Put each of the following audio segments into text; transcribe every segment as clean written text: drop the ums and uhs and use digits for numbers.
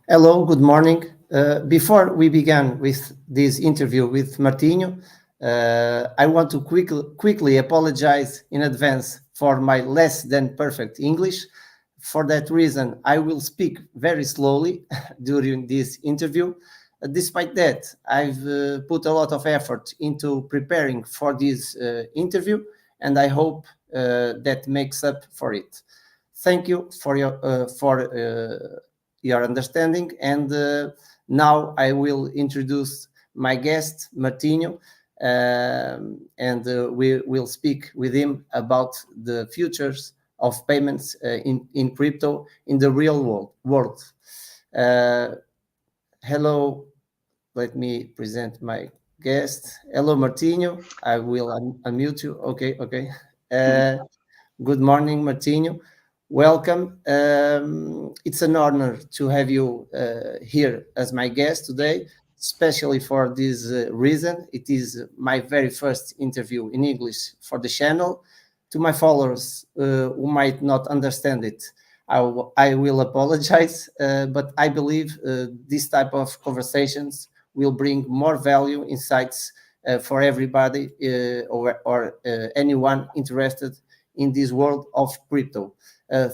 Hello, good morning. Before we begin with this interview with Martinho, I want to quickly apologize in advance for my less than perfect English. For that reason, I will speak very slowly during this interview. Despite that, I've put a lot of effort into preparing for this interview, and I hope that makes up for it. Thank you for your understanding. And now I will introduce my guest, Martinho, and we will speak with him about the futures of payments in crypto in the real world. Hello, let me present my guest. Hello, Martinho. I will unmute you. Okay. Good morning, Martinho. Welcome. It's an honor to have you here as my guest today, especially for this reason. It is my very first interview in English for the channel. To my followers who might not understand it, I will apologize, but I believe this type of conversations will bring more value, insights for everybody or anyone interested in this world of crypto.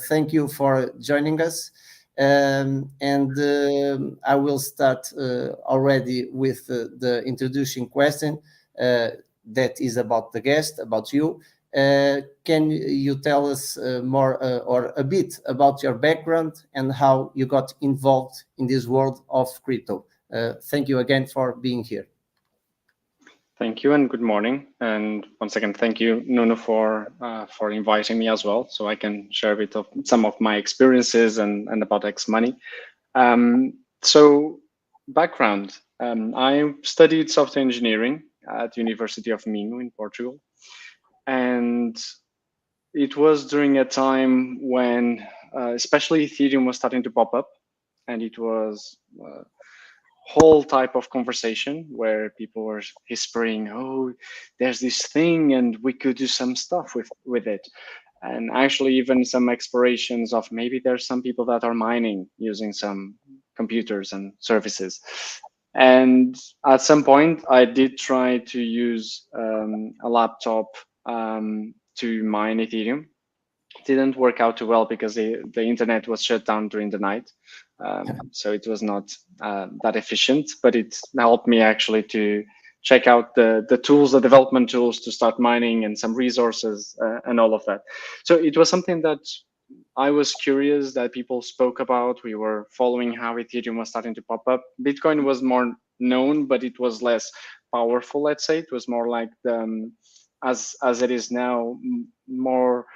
Thank you for joining us. I will start already with the introducing question that is about the guest, about you. Can you tell us more or a bit about your background and how you got involved in this world of crypto? Thank you again for being here. Thank you and good morning. And once again, thank you, Nuno, for inviting me as well, so I can share a bit of some of my experiences and about XMoney. So background, I studied software engineering at the University of Minho in Portugal. And it was during a time when especially Ethereum was starting to pop up, and it was whole type of conversation where people were whispering, oh, there's this thing and we could do some stuff with it. And actually even some explorations of maybe there's some people that are mining using some computers and services. And at some point I did try to use a laptop to mine Ethereum. It didn't work out too well because the internet was shut down during the night. So it was not that efficient, but it helped me actually to check out the tools, the development tools to start mining and some resources and all of that. So it was something that I was curious that people spoke about. We were following how Ethereum was starting to pop up. Bitcoin was more known, but it was less powerful, let's say. It was more like as it is now, more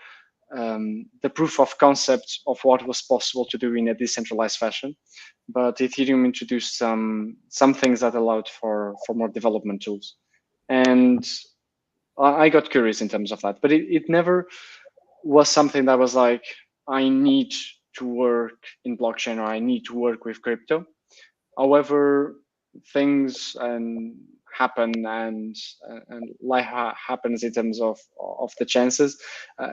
the proof of concept of what was possible to do in a decentralized fashion. But Ethereum introduced some things that allowed for more development tools. And I got curious in terms of that, but it never was something that was like, I need to work in blockchain or I need to work with crypto. However, things happen and life happens in terms of the chances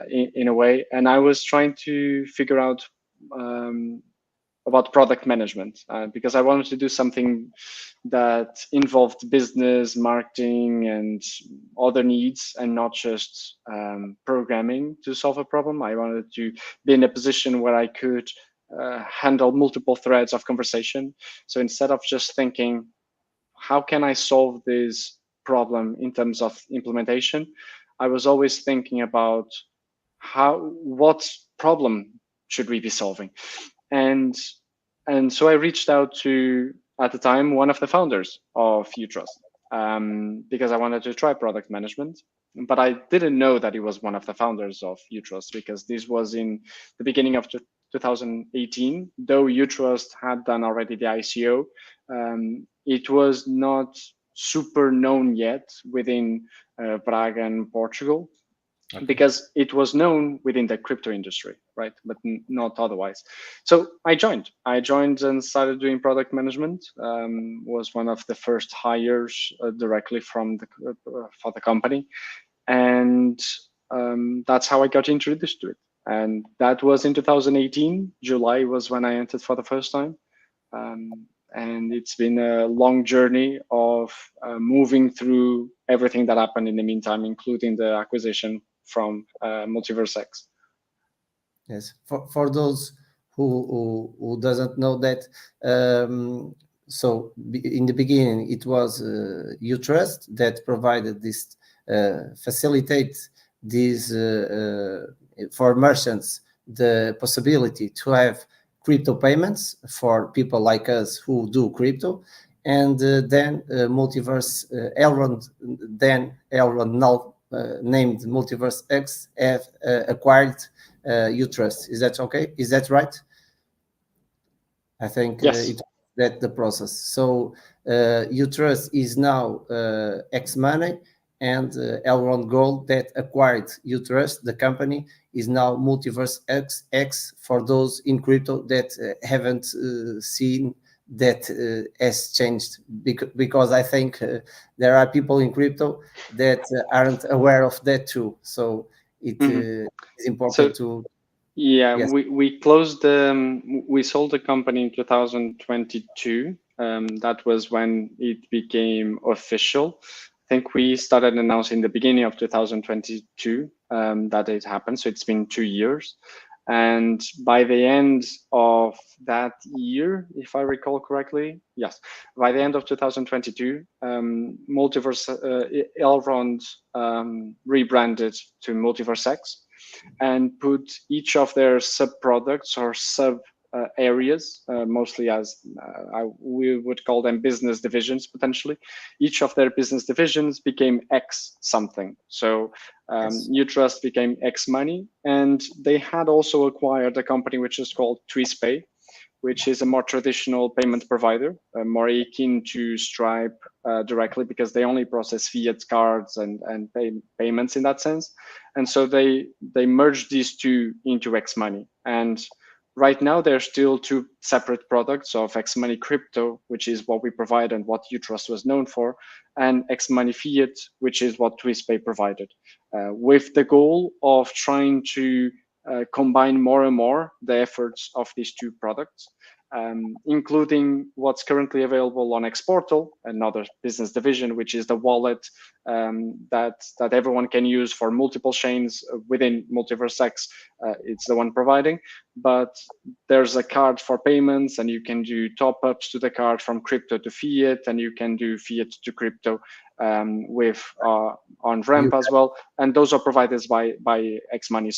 in a way. And I was trying to figure out about product management because I wanted to do something that involved business, marketing, and other needs, and not just programming to solve a problem. I wanted to be in a position where I could handle multiple threads of conversation. So instead of just thinking, how can I solve this problem in terms of implementation, I was always thinking about what problem should we be solving. And so I reached out to, at the time, one of the founders of Utrust because I wanted to try product management. But I didn't know that he was one of the founders of Utrust because this was in the beginning of 2018. Though Utrust had done already the ICO, it was not super known yet within Braga and Portugal. Okay. Because it was known within the crypto industry, right? But not otherwise. So I joined and started doing product management. Was one of the first hires directly from for the company. And that's how I got introduced to it. And that was in 2018. July was when I entered for the first time. and it's been a long journey of moving through everything that happened in the meantime, including the acquisition from Multiverse X. Yes, for those who doesn't know that, so in the beginning it was Utrust that provided this facilitate these for merchants the possibility to have crypto payments for people like us who do crypto, and then Multiverse Elrond, then Elrond now named Multiverse X, have acquired Utrust. Is that okay? Is that right? I think Yes. that the process. So Utrust is now XMoney, and Elrond Gold that acquired Utrust, the company, is now Multiverse X for those in crypto that haven't seen that has changed, because I think there are people in crypto that aren't aware of that too. So it is important to. Yeah, Yes. we closed we sold the company in 2022. That was when it became official. I think we started announcing the beginning of 2022 that it happened. So it's been 2 years. And by the end of that year, if I recall correctly, yes, by the end of 2022, Multiverse Elrond rebranded to Multiverse X and put each of their sub products or sub areas, mostly as we would call them business divisions potentially. Each of their business divisions became X something. So Utrust became XMoney, and they had also acquired a company which is called TwistPay, which is a more traditional payment provider, more akin to Stripe directly, because they only process fiat cards and payments in that sense. And so they merged these two into XMoney. And right now, they're still two separate products of XMoney Crypto, which is what we provide and what Utrust was known for, and XMoney Fiat, which is what TwistPay provided, with the goal of trying to combine more and more the efforts of these two products, including what's currently available on Xportal, another business division, which is the wallet that everyone can use for multiple chains within Multiverse X. It's the one providing, but there's a card for payments, and you can do top-ups to the card from crypto to fiat, and you can do fiat to crypto with on ramp as well, and those are provided by XMoney.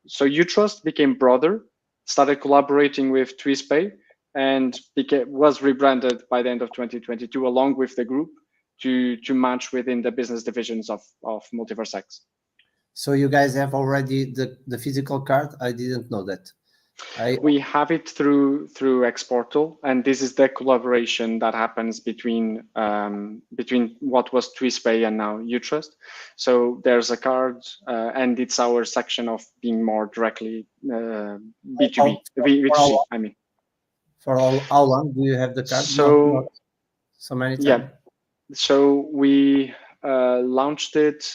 So Utrust became broader, started collaborating with TwistPay, and was rebranded by the end of 2022 along with the group to match within the business divisions of Multiverse X. So you guys have already the physical card? I didn't know that. We have it through Xportal, and this is the collaboration that happens between what was TwistPay and now Utrust. So there's a card, and it's our section of being more directly B2B, B2C. I mean, for how long do you have the card? So so many times. Yeah, so we launched it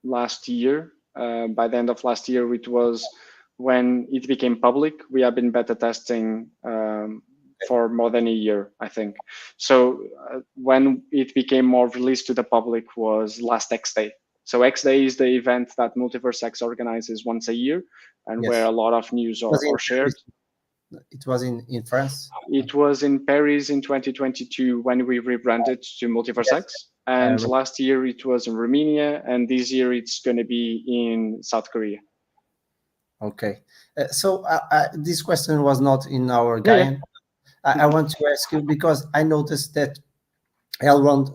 last year. By the end of last year, it was when it became public. We have been beta testing for more than a year, I think. So when it became more released to the public was last X Day. So X Day is the event that Multiverse X organizes once a year, and where a lot of news are shared. It was in France? It was in Paris in 2022 when we rebranded to Multiverse X. And last year it was in Romania, and this year it's going to be in South Korea. Okay, so this question was not in our guide. I want to ask you, because I noticed that Elrond,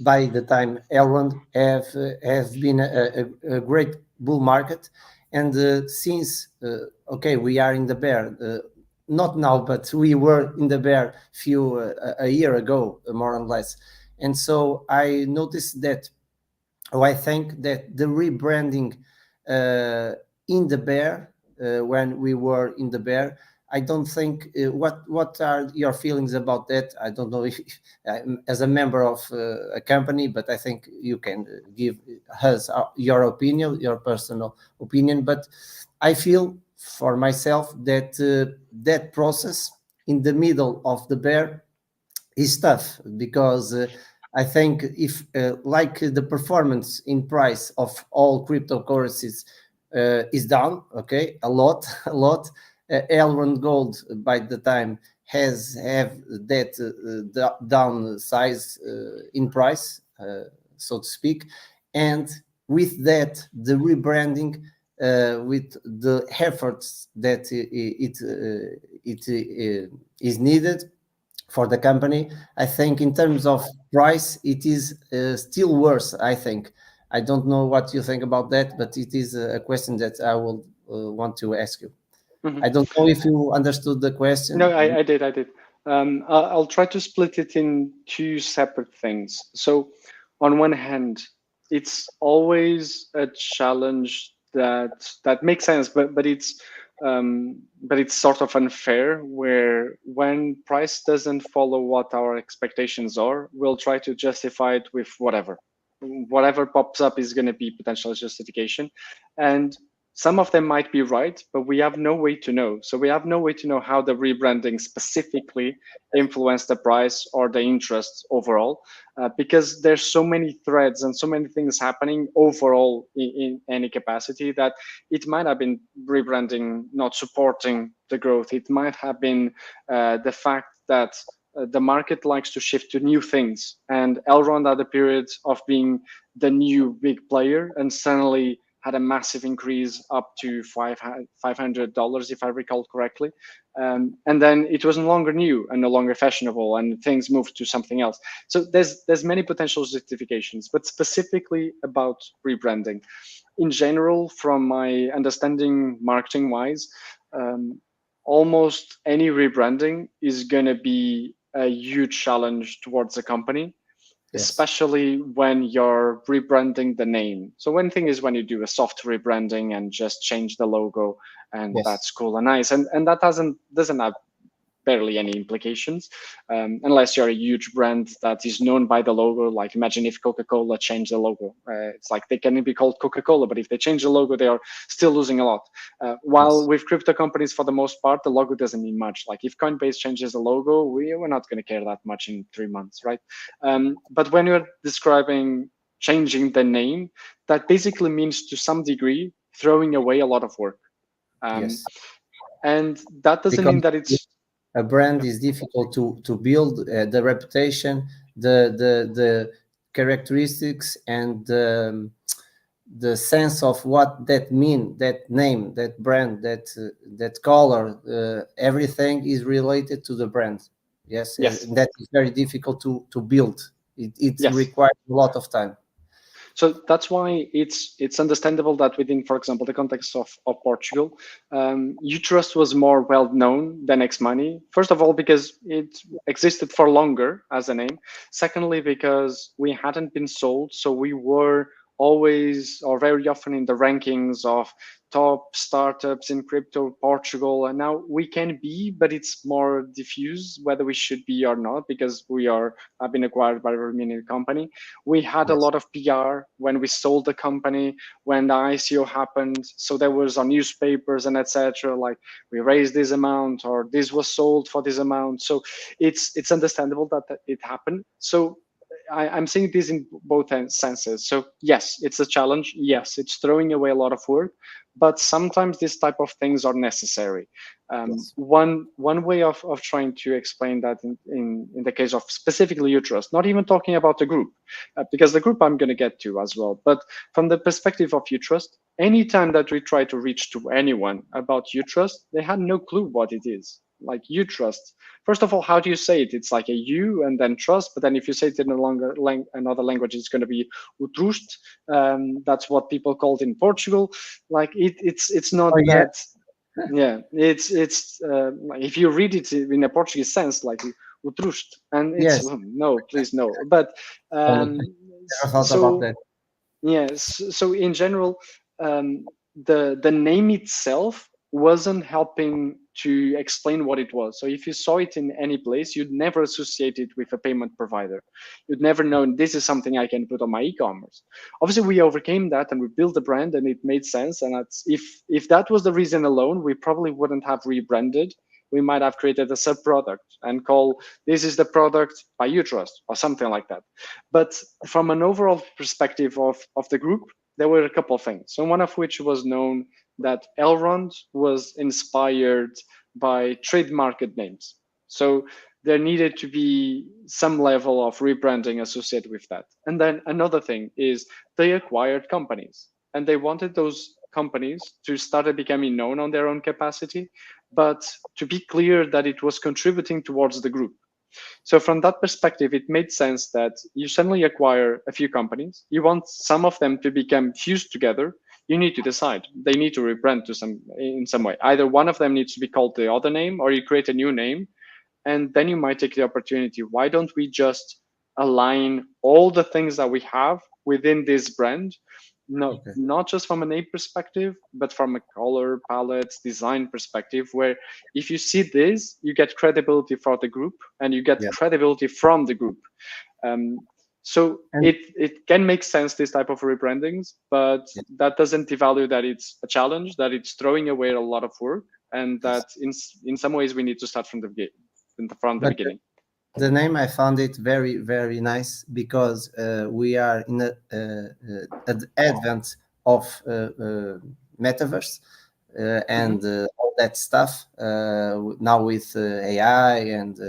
by the time Elrond have been a great bull market, and since okay, we are in the bear, not now, but we were in the bear a year ago, more or less, and so I noticed that. I think that the rebranding in the bear, when we were in the bear, I don't think. What are your feelings about that? I don't know if as a member of a company, but I think you can give us your opinion, your personal opinion. But I feel for myself that that process in the middle of the bear is tough, because I think if like the performance in price of all cryptocurrencies is down, okay, a lot, a lot. Elrond Gold by the time have that downsize in price, so to speak, and with that the rebranding, with the efforts that it is needed for the company. I think in terms of price, it is still worse. I think. I don't know what you think about that, but it is a question that I will want to ask you. Mhm. I don't know if you understood the question. No, I did. I'll try to split it in two separate things. So, on one hand, it's always a challenge that makes sense, but it's sort of unfair. Where when price doesn't follow what our expectations are, we'll try to justify it with whatever pops up is going to be potential justification, and some of them might be right, but we have no way to know. So we have no way to know how the rebranding specifically influenced the price or the interest overall, because there's so many threads and so many things happening overall in any capacity, that it might have been rebranding not supporting the growth. It might have been the fact that the market likes to shift to new things, and Elrond had a period of being the new big player, and suddenly had a massive increase up to $500, if I recall correctly. And then it was no longer new and no longer fashionable, and things moved to something else. So there's many potential justifications, but specifically about rebranding. In general, from my understanding marketing wise, almost any rebranding is going to be a huge challenge towards the company. Yes. Especially when you're rebranding the name. So one thing is when you do a soft rebranding and just change the logo, and yes, that's cool and nice, and that doesn't have barely any implications, unless you're a huge brand that is known by the logo. Like imagine if Coca-Cola changed the logo. It's like they can be called Coca-Cola, but if they change the logo, they are still losing a lot. While yes, with crypto companies, for the most part, the logo doesn't mean much. Like if Coinbase changes the logo, we're not going to care that much in 3 months, right? But when you're describing changing the name, that basically means to some degree throwing away a lot of work. Yes. And that doesn't mean that it's a brand is difficult to build. The reputation, the characteristics, and the sense of what that mean, that name, that brand, that color, everything is related to the brand. Yes, yes. That is very difficult to build. It yes, requires a lot of time. So that's why it's understandable that within, for example, the context of Portugal, Utrust was more well known than XMoney. First of all, because it existed for longer as a name. Secondly, because we hadn't been sold, so we were always or very often in the rankings of top startups in crypto Portugal, and now we can be, but it's more diffuse whether we should be or not, because we have been acquired by a Romanian company. We had yes, a lot of PR when we sold the company, when the ICO happened, so there was on newspapers and etc. like we raised this amount or this was sold for this amount. So it's understandable that it happened. So I'm saying this in both senses. So yes, it's a challenge. Yes, it's throwing away a lot of work, but sometimes this type of things are necessary. Yes. One way of trying to explain that in the case of specifically Utrust, not even talking about the group, because the group I'm going to get to as well, but from the perspective of Utrust, anytime that we try to reach to anyone about Utrust, they had no clue what it is. Like Utrust. First of all, how do you say it? It's like a U and then trust, but then if you say it in another language, it's going to be Utrust. That's what people call it in Portugal. Like it's not that. Yeah, it's if you read it in a Portuguese sense, like Utrust, and it's yes, no, please no. But so yes, so in general, the name itself wasn't helping to explain what it was. So if you saw it in any place, you'd never associate it with a payment provider. You'd never know this is something I can put on my e-commerce. Obviously, we overcame that and we built the brand and it made sense. And that's if that was the reason alone, we probably wouldn't have rebranded we might have created a sub-product and call this is the product by Utrust or something like that. But from an overall perspective of the group, there were a couple of things. So one of which was known that Elrond was inspired by trade market names. So there needed to be some level of rebranding associated with that. And then another thing is they acquired companies and they wanted those companies to start becoming known on their own capacity, but to be clear that it was contributing towards the group. So from that perspective, it made sense that you suddenly acquire a few companies. You want some of them to become fused together. You need to decide. They need to rebrand in some way. Either one of them needs to be called the other name, or you create a new name. And then you might take the opportunity. Why don't we just align all the things that we have within this brand? No, not just from a name perspective, but from a color palette design perspective, where if you see this, you get credibility for the group and you get credibility from the group. So it can make sense, this type of rebrandings, but that doesn't devalue that it's a challenge, that it's throwing away a lot of work, and that in some ways we need to start from the beginning. The name, I found it very, very nice because we are in the advent of metaverse and all that stuff now with AI and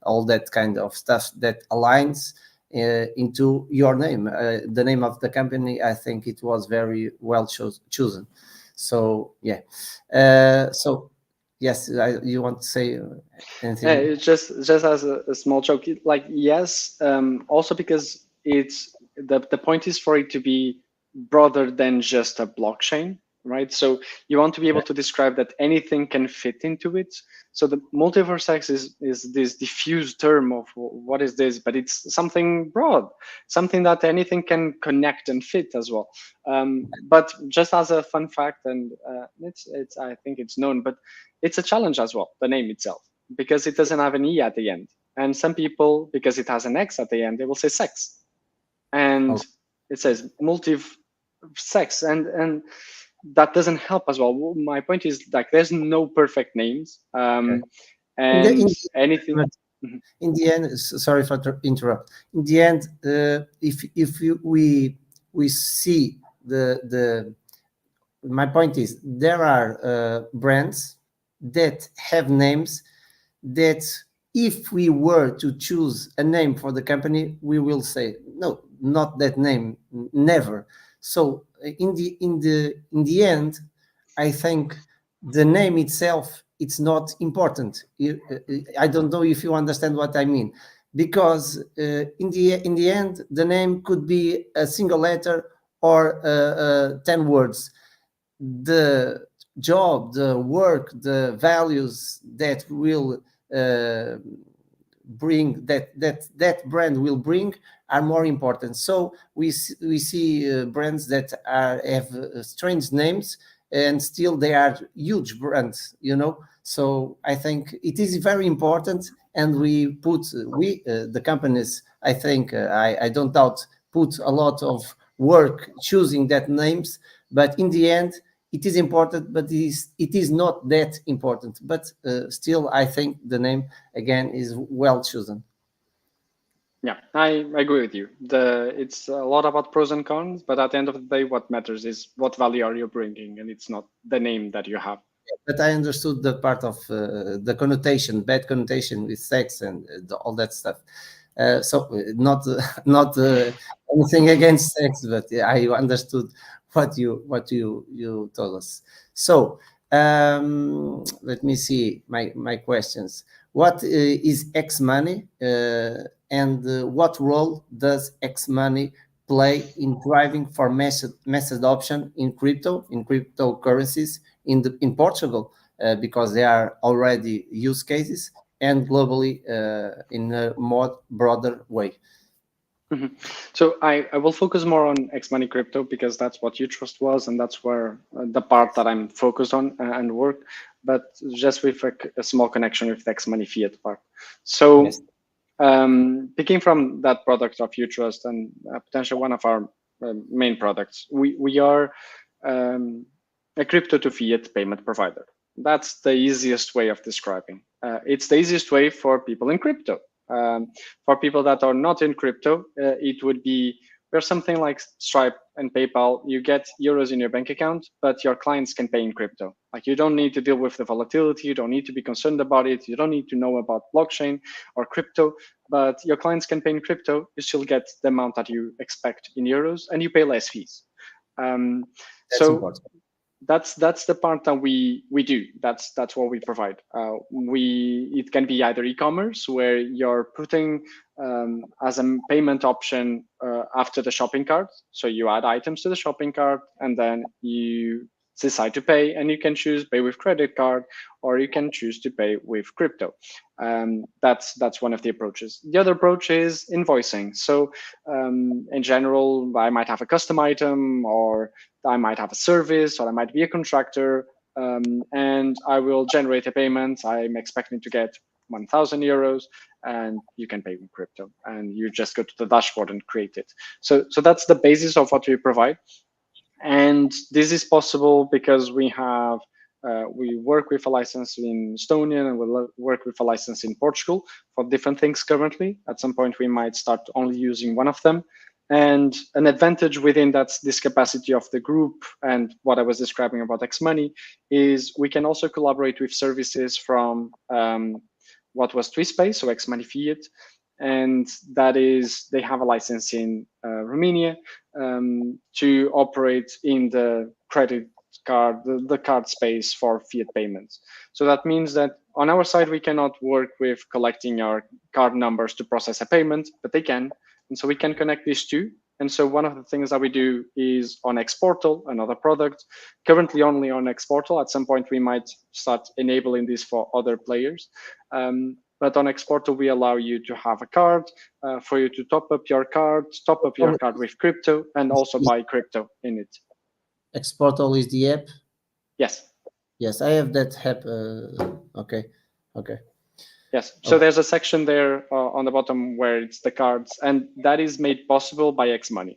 all that kind of stuff that aligns into your name. The name of the company, I think it was very well chosen. So yeah. So yes, you want to say anything? It's just as a small joke, like yes, also because it's the point is for it to be broader than just a blockchain, right? So you want to be able to describe that anything can fit into it. So the Multiverse X is this diffuse term of what is this, but it's something broad, something that anything can connect and fit as well. But just as a fun fact, and it's I think it's known, but it's a challenge as well, the name itself, because it doesn't have an E at the end. And some people, because it has an X at the end, they will say sex. And it says multi-sex, and that doesn't help as well. My point is, like, there's no perfect names. And anything. In the end, sorry for interrupt. In the end, if we see my point is, there are brands that have names that if we were to choose a name for the company, we will say, no, not that name, never. So in the end, I think the name itself, it's not important. I don't know if you understand what I mean, because in the end, the name could be a single letter or 10 words. The job, the work, the values that will bring that brand will bring are more important. So we see brands that have strange names and still they are huge brands, you know. So I think it is very important, and we put the companies, I think I don't doubt, put a lot of work choosing that names, but in the end it is important, but it is not that important. But still, I think the name again is well chosen. Yeah, I agree with you. It's a lot about pros and cons, but at the end of the day, what matters is what value are you bringing, and it's not the name that you have. But I understood the part of the connotation, bad connotation with sex and all that stuff. So not anything against sex, but I understood what you told us. So let me see my questions. What is XMoney, and what role does XMoney play in driving for mass adoption in cryptocurrencies in Portugal, because there are already use cases, and globally in a more broader way? Mm-hmm. So I will focus more on XMoney crypto because that's what Utrust was, and that's where the part that I'm focused on and work, but just with a small connection with the XMoney fiat part. So yes. Picking from that product of Utrust and potentially one of our main products, we are a crypto to fiat payment provider. That's the easiest way of describing. It's the easiest way for people in crypto. For people that are not in crypto, it would be where something like Stripe and PayPal, you get euros in your bank account, but your clients can pay in crypto. Like, you don't need to deal with the volatility. You don't need to be concerned about it. You don't need to know about blockchain or crypto, but your clients can pay in crypto. You still get the amount that you expect in euros, and you pay less fees. That's important. That's the part that we do. That's what we provide. It can be either e-commerce, where you're putting as a payment option after the shopping cart. So you add items to the shopping cart, and then you decide to pay, and you can choose pay with credit card, or you can choose to pay with crypto. That's one of the approaches. The other approach is invoicing. So in general, I might have a custom item, or I might have a service, or I might be a contractor, and I will generate a payment. I'm expecting to get 1,000 euros, and you can pay with crypto, and you just go to the dashboard and create it. So that's the basis of what we provide. And this is possible because we work with a license in Estonia, and we'll work with a license in Portugal for different things currently. At some point, we might start only using one of them. And an advantage within this capacity of the group, and what I was describing about XMoney, is we can also collaborate with services from what was TwistPay, so XMoney Fiat, and that is, they have a license in Romania to operate in the credit card, the card space for fiat payments. So that means that on our side, we cannot work with collecting our card numbers to process a payment, but they can. And so we can connect these two. And so one of the things that we do is on Xportal, another product, currently only on Xportal. At some point, we might start enabling this for other players. But on Xportal, we allow you to have a card for you to top up your card with crypto, and also buy crypto in it. Xportal is the app? Yes. Yes, I have that app. Okay. Yes. So there's a section there on the bottom where it's the cards, and that is made possible by XMoney.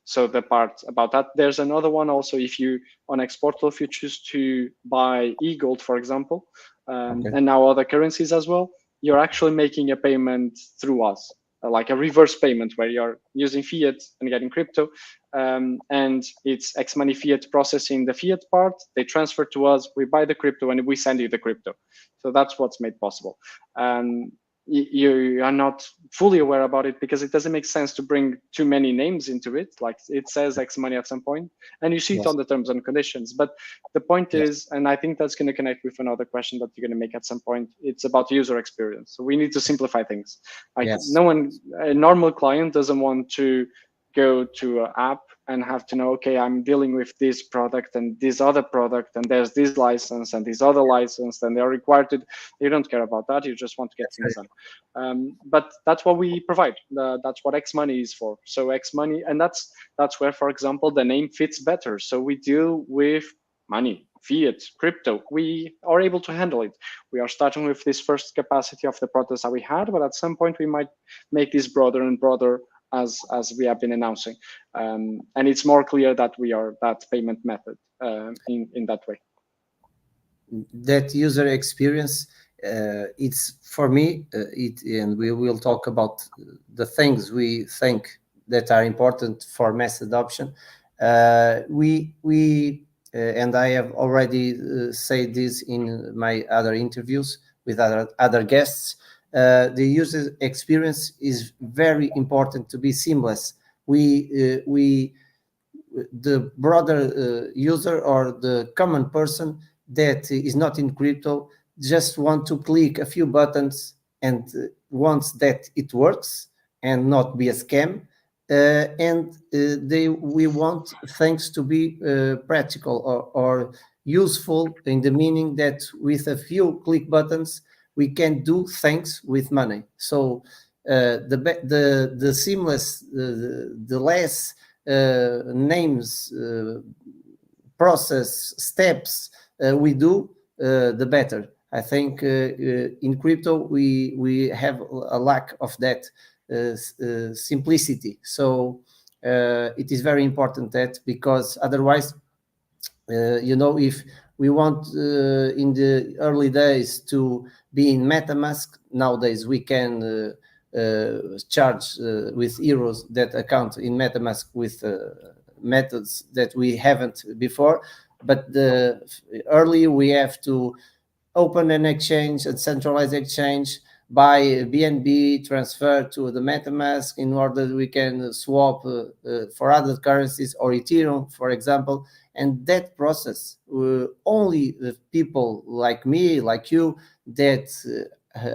So the part about that, there's another one also. If you on Xportal, if you choose to buy e-gold, for example, and now other currencies as well, you're actually making a payment through us, like a reverse payment where you're using fiat and getting crypto, and it's XMoney Fiat processing the fiat part. They transfer to us, we buy the crypto, and we send you the crypto. So that's what's made possible. You are not fully aware about it because it doesn't make sense to bring too many names into it. Like, it says XMoney at some point, and you see it on the terms and conditions. But the point is, and I think that's going to connect with another question that you're going to make at some point, it's about user experience. So we need to simplify things. Like, no one, a normal client doesn't want to go to an app and have to know, okay, I'm dealing with this product and this other product, and there's this license and this other license, and they're required to. You don't care about that. You just want to get things done. But that's what we provide. That's what XMoney is for. So XMoney, and that's where, for example, the name fits better. So we deal with money, fiat, crypto. We are able to handle it. We are starting with this first capacity of the products that we had, but at some point we might make this broader and broader, as we have been announcing, and it's more clear that we are that payment method in that way. That user experience, it's for me, and we will talk about the things we think that are important for mass adoption. And I have already said this in my other interviews with other guests. The user experience is very important to be seamless. The broader user or the common person that is not in crypto just want to click a few buttons and wants that it works and not be a scam. We want things to be practical or useful, in the meaning that with a few click buttons we can do things with money. So the seamless, the less names, process, steps we do, the better. I think in crypto we have a lack of that simplicity. So it is very important that, because otherwise, if We want in the early days to be in MetaMask. Nowadays we can charge with euros that account in MetaMask with methods that we haven't before. But early we have to open an exchange, a centralized exchange, buy BNB, transfer to the MetaMask in order that we can swap for other currencies or Ethereum, for example. And that process, only the people like me, like you, that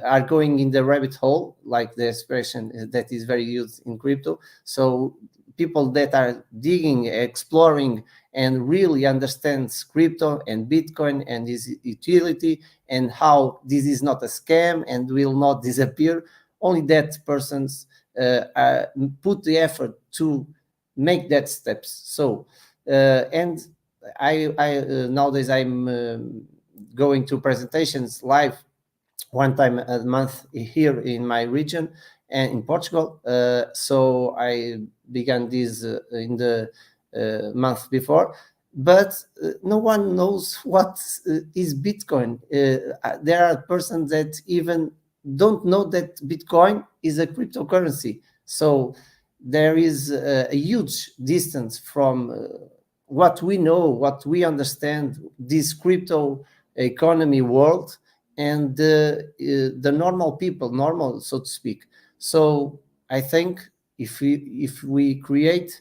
are going in the rabbit hole, like the expression that is very used in crypto. So people that are digging, exploring, and really understands crypto and Bitcoin and its utility and how this is not a scam and will not disappear. Only that persons put the effort to make that steps. So and I nowadays I'm going to presentations live one time a month here in my region and in Portugal. So I began this in the month before, but no one knows what is Bitcoin. There are persons that even don't know that Bitcoin is a cryptocurrency. So there is a huge distance from what we know, what we understand, this crypto economy world, and the normal people, normal, so to speak. So I think if we create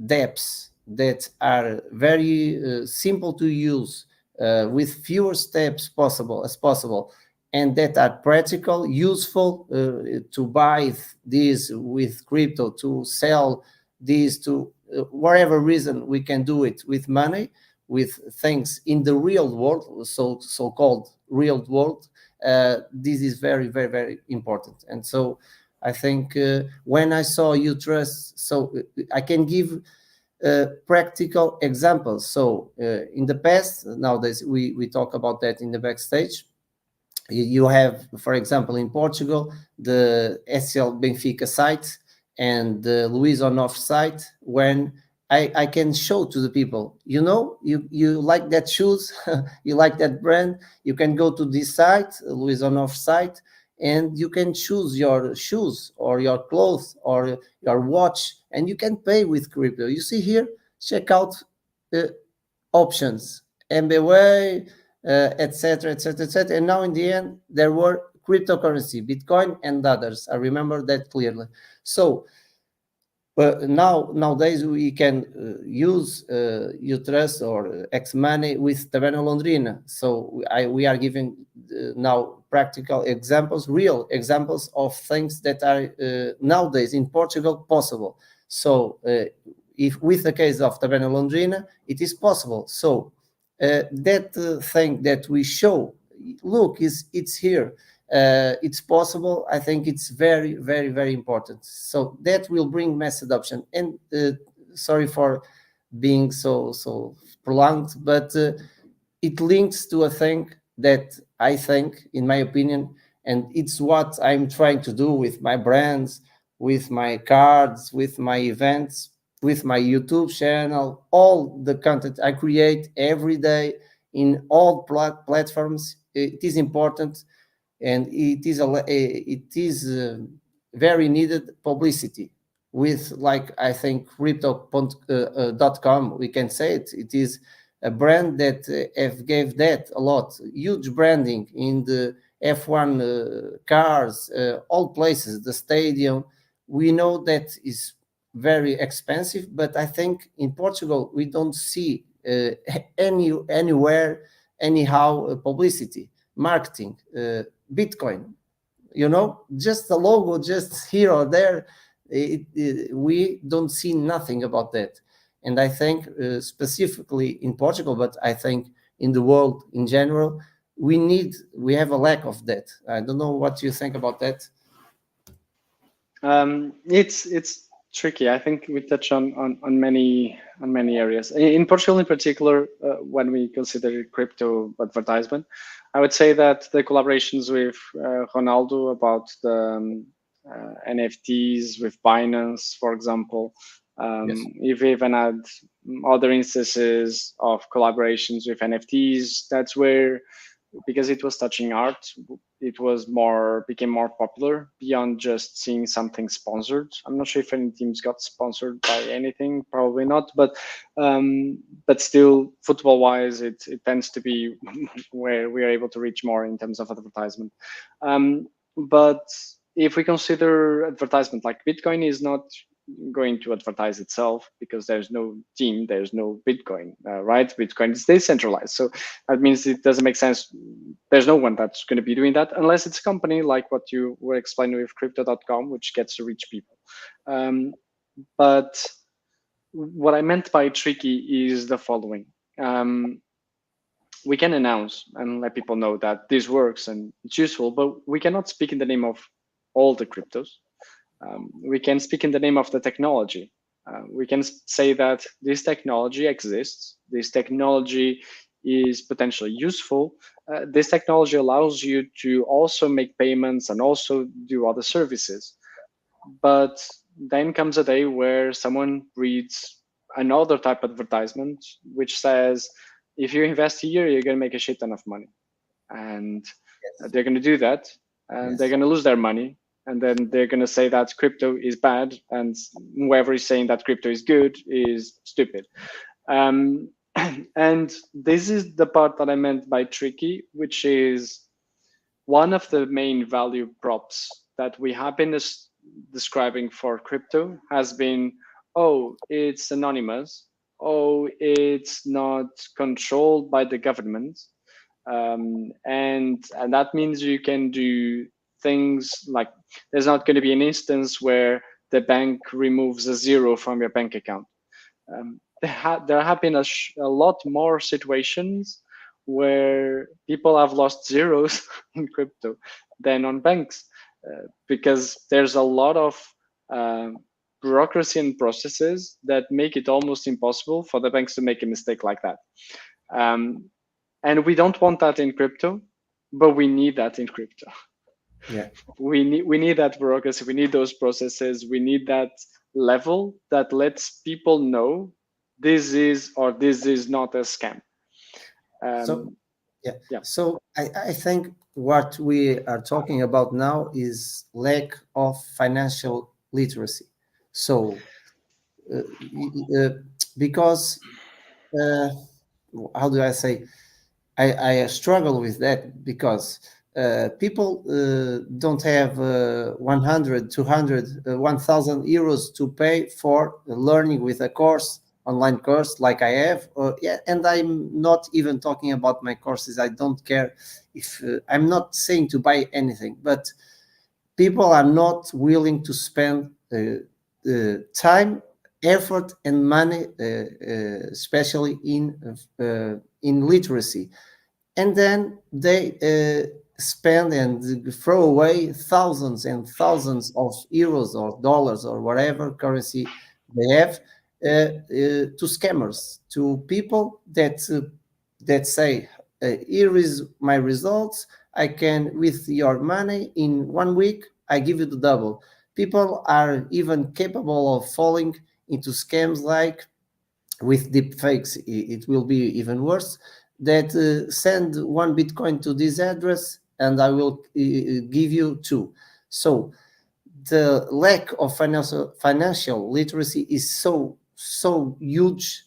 dApps that are very simple to use, with fewer steps possible, and that are practical, useful, to buy this with crypto, to sell this, to whatever reason we can do it with money, with things in the real world, so-called real world. This is very, very, very important. And so I think when I saw UTrust, so I can give practical examples. So in the past, nowadays we talk about that in the backstage. You have, for example, in Portugal, the SL Benfica site and the Luís Onoff site, when I can show to the people, you like that shoes, you like that brand, you can go to this site, Luís Onoff site, and you can choose your shoes or your clothes or your watch, and you can pay with crypto. You see here, check out options, MBWay, etc., etc., etc. And now in the end, there were cryptocurrency, Bitcoin and others. I remember that clearly. So nowadays we can use UTrust or XMoney with Taverna Londrina. So we are giving now practical examples, real examples of things that are nowadays in Portugal possible. So if with the case of Taverna Londrina, it is possible. So that thing that we show, look, it's here. It's possible. I think it's very, very, very important. So that will bring mass adoption. And sorry for being so prolonged, but it links to a thing that I think, in my opinion, and it's what I'm trying to do with my brands, with my cards, with my events, with my YouTube channel, all the content I create every day in all platforms. It is important. And it is very needed publicity with, like, I think crypto.com, we can say it is a brand that have gave that a lot, huge branding in the F1 cars, all places, the stadium. We know that is very expensive, but I think in Portugal we don't see anywhere anyhow publicity, marketing, Bitcoin, just the logo, just here or there. We don't see nothing about that. And I think specifically in Portugal, but I think in the world in general, we have a lack of that. I don't know what you think about that. It's tricky. I think we touch on many areas. In Portugal, in particular, when we consider crypto advertisement, I would say that the collaborations with Ronaldo about the NFTs with Binance, for example, Yes. You've even had other instances of collaborations with NFTs. That's where, because it was touching art, it was became more popular beyond just seeing something sponsored. I'm not sure if any teams got sponsored by anything, probably not, but still, football wise, it tends to be where we are able to reach more in terms of advertisement. But if we consider advertisement, like Bitcoin is not going to advertise itself because there's no team, there's no Bitcoin, right? Bitcoin is decentralized. So that means it doesn't make sense. There's no one that's going to be doing that unless it's a company like what you were explaining with crypto.com, which gets to reach people. But what I meant by tricky is the following. We can announce and let people know that this works and it's useful, but we cannot speak in the name of all the cryptos. We can speak in the name of the technology. We can say that this technology exists. This technology is potentially useful. This technology allows you to also make payments and also do other services. But then comes a day where someone reads another type of advertisement which says, if you invest here, you're going to make a shit ton of money. And they're going to do that, and they're going to lose their money. And then they're going to say that crypto is bad, and whoever is saying that crypto is good is stupid. And this is the part that I meant by tricky, which is one of the main value props that we have been describing for crypto has been, oh, it's anonymous. Oh, it's not controlled by the government. And that means you can do things like, there's not going to be an instance where the bank removes a zero from your bank account. There have been a lot more situations where people have lost zeros in crypto than on banks, because there's a lot of bureaucracy and processes that make it almost impossible for the banks to make a mistake like that. And we don't want that in crypto, but we need that in crypto. Yeah. We need that bureaucracy. We need those processes. We need that level that lets people know this is or this is not a scam. So I think what we are talking about now is lack of financial literacy. So because how do I say, I struggle with that because people don't have 100, 200, 1,000 euros to pay for learning with a course, online course like I have. And I'm not even talking about my courses. I don't care if I'm not saying to buy anything, but people are not willing to spend time, effort, and money, especially in literacy. And then they spend and throw away thousands and thousands of euros or dollars or whatever currency they have to scammers, to people that say, here is my results. I can, with your money, in 1 week, I give you the double. People are even capable of falling into scams like, with deep fakes, it will be even worse, that send 1 Bitcoin to this address and I will give you 2. So the lack of financial literacy is so huge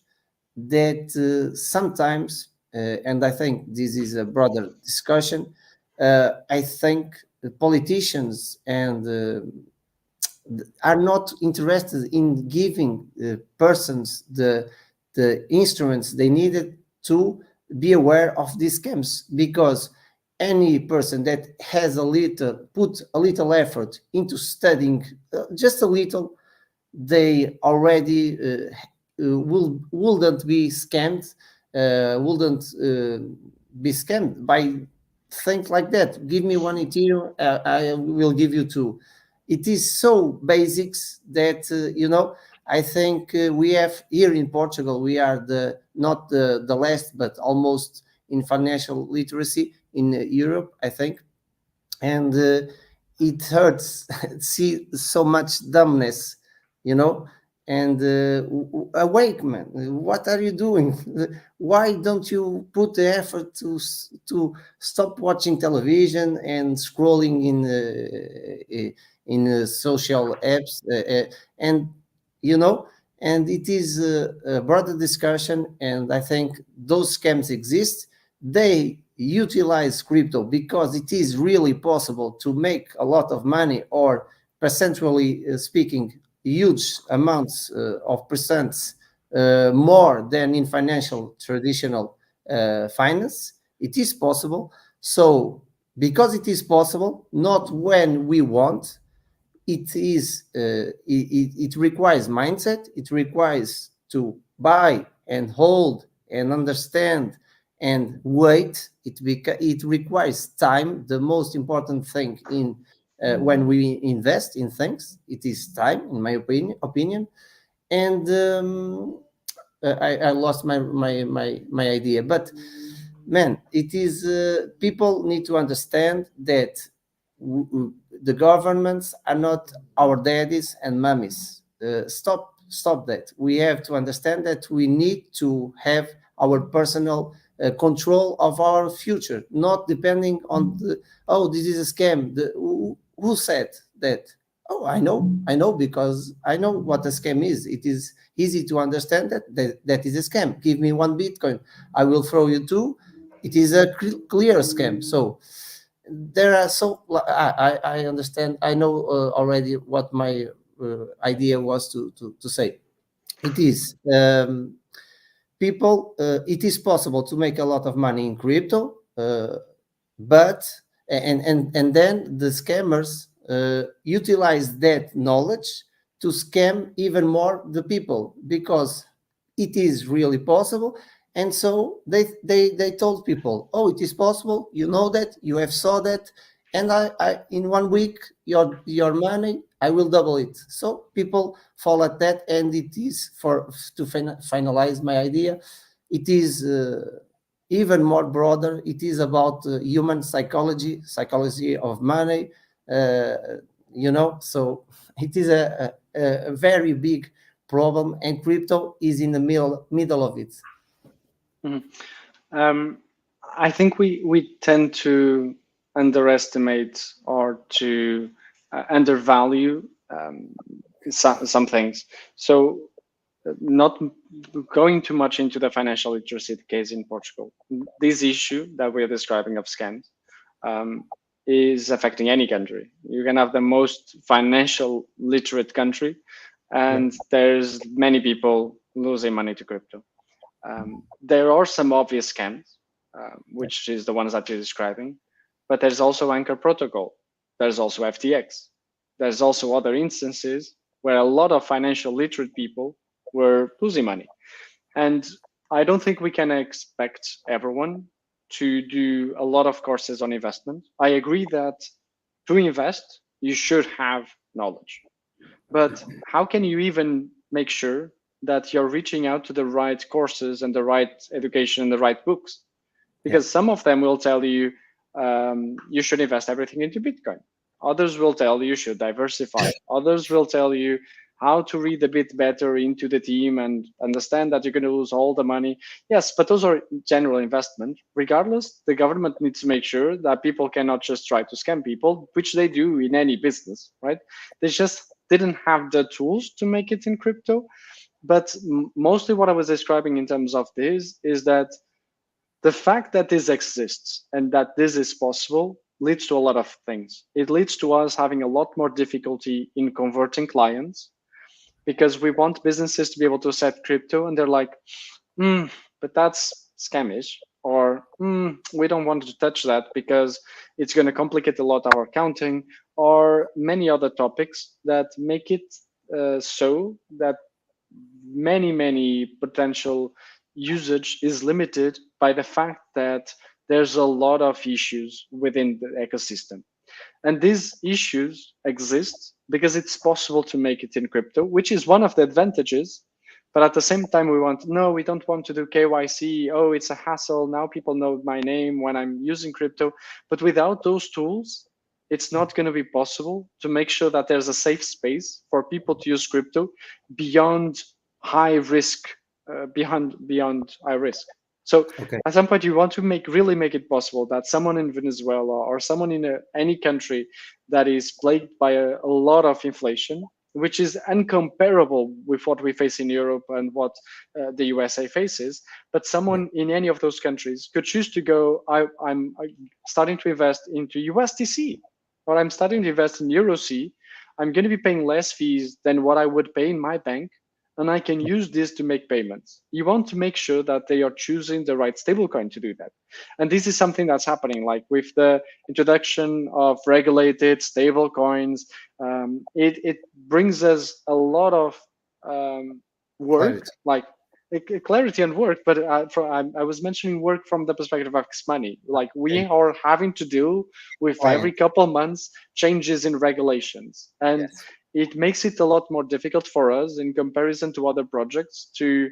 that sometimes, and I think this is a broader discussion, I think politicians and are not interested in giving persons the instruments they needed to be aware of these scams, because any person that has put a little effort into studying just a little, they already wouldn't be scammed, by things like that. Give me 1 Ethereum, I will give you 2. It is so basics that I think we have here in Portugal, we are not the last, but almost in financial literacy in Europe, I think. And it hurts see so much dumbness, and awake, man. What are you doing? Why don't you put the effort to stop watching television and scrolling in social apps, and you know, and it is a broader discussion, and I think those scams exist. They utilize crypto because it is really possible to make a lot of money, or percentually speaking, huge amounts of percents more than in financial traditional finance. It is possible. So because it is possible, not when we want, it requires mindset. It requires to buy and hold and understand and wait. It requires time. The most important thing in when we invest in things, it is time, in my opinion. And I lost my idea, but man, it is people need to understand that the governments are not our daddies and mummies. Stop that. We have to understand that we need to have our personal control of our future, not depending on the, oh, this is a scam. Who said that? Oh, I know, because I know what a scam is. It is easy to understand that is a scam. Give me one Bitcoin, I will throw you two. It is a clear scam. So there are, so I understand. I know already what my idea was to say. It is people. It is possible to make a lot of money in crypto, but and then the scammers utilize that knowledge to scam even more the people, because it is really possible. And so they told people, oh, it is possible, you know, that you have saw that, and I in 1 week your money, I will double it. So people fall at that, and it is, for to finalize my idea, it is even more broader. It is about human psychology of money, uh, you know. So it is a very big problem, and crypto is in the middle of it. I think we tend to underestimate or to undervalue some things. So not going too much into the financial literacy case in Portugal, this issue that we're describing of scams is affecting any country. You can have the most financial literate country, and there's many people losing money to crypto. There are some obvious scams, which is the ones that you're describing, but there's also Anchor Protocol. There's also FTX. There's also other instances where a lot of financial literate people were losing money. And I don't think we can expect everyone to do a lot of courses on investment. I agree that to invest, you should have knowledge. But how can you even make sure that you're reaching out to the right courses and the right education and the right books? Because some of them will tell you you should invest everything into Bitcoin. Others will tell you should diversify. Others will tell you how to read a bit better into the team and understand that you're going to lose all the money. Yes, but those are general investment. Regardless, the government needs to make sure that people cannot just try to scam people, which they do in any business, right? They just didn't have the tools to make it in crypto. But mostly what I was describing in terms of this is that the fact that this exists and that this is possible leads to a lot of things. It leads to us having a lot more difficulty in converting clients, because we want businesses to be able to set crypto and they're like, but that's scamish, or we don't want to touch that because it's going to complicate a lot our accounting, or many other topics that make it so that many potential usage is limited by the fact that there's a lot of issues within the ecosystem. And these issues exist because it's possible to make it in crypto, which is one of the advantages. But at the same time, we don't want to do KYC. Oh, it's a hassle. Now people know my name when I'm using crypto. But without those tools, it's not going to be possible to make sure that there's a safe space for people to use crypto beyond high risk, beyond high risk. So Okay. at some point, you want to really make it possible that someone in Venezuela or someone in any country that is plagued by a lot of inflation, which is incomparable with what we face in Europe and what the USA faces, but someone in any of those countries could choose to go, I'm starting to invest into USDC, or I'm starting to invest in EuroC. I'm going to be paying less fees than what I would pay in my bank, and I can use this to make payments. You want to make sure that they are choosing the right stablecoin to do that. And this is something that's happening, like with the introduction of regulated stablecoins. It brings us a lot of work, like clarity and work, but I was mentioning work from the perspective of XMoney. Like we are having to deal with every couple months changes in regulations, and it makes it a lot more difficult for us in comparison to other projects to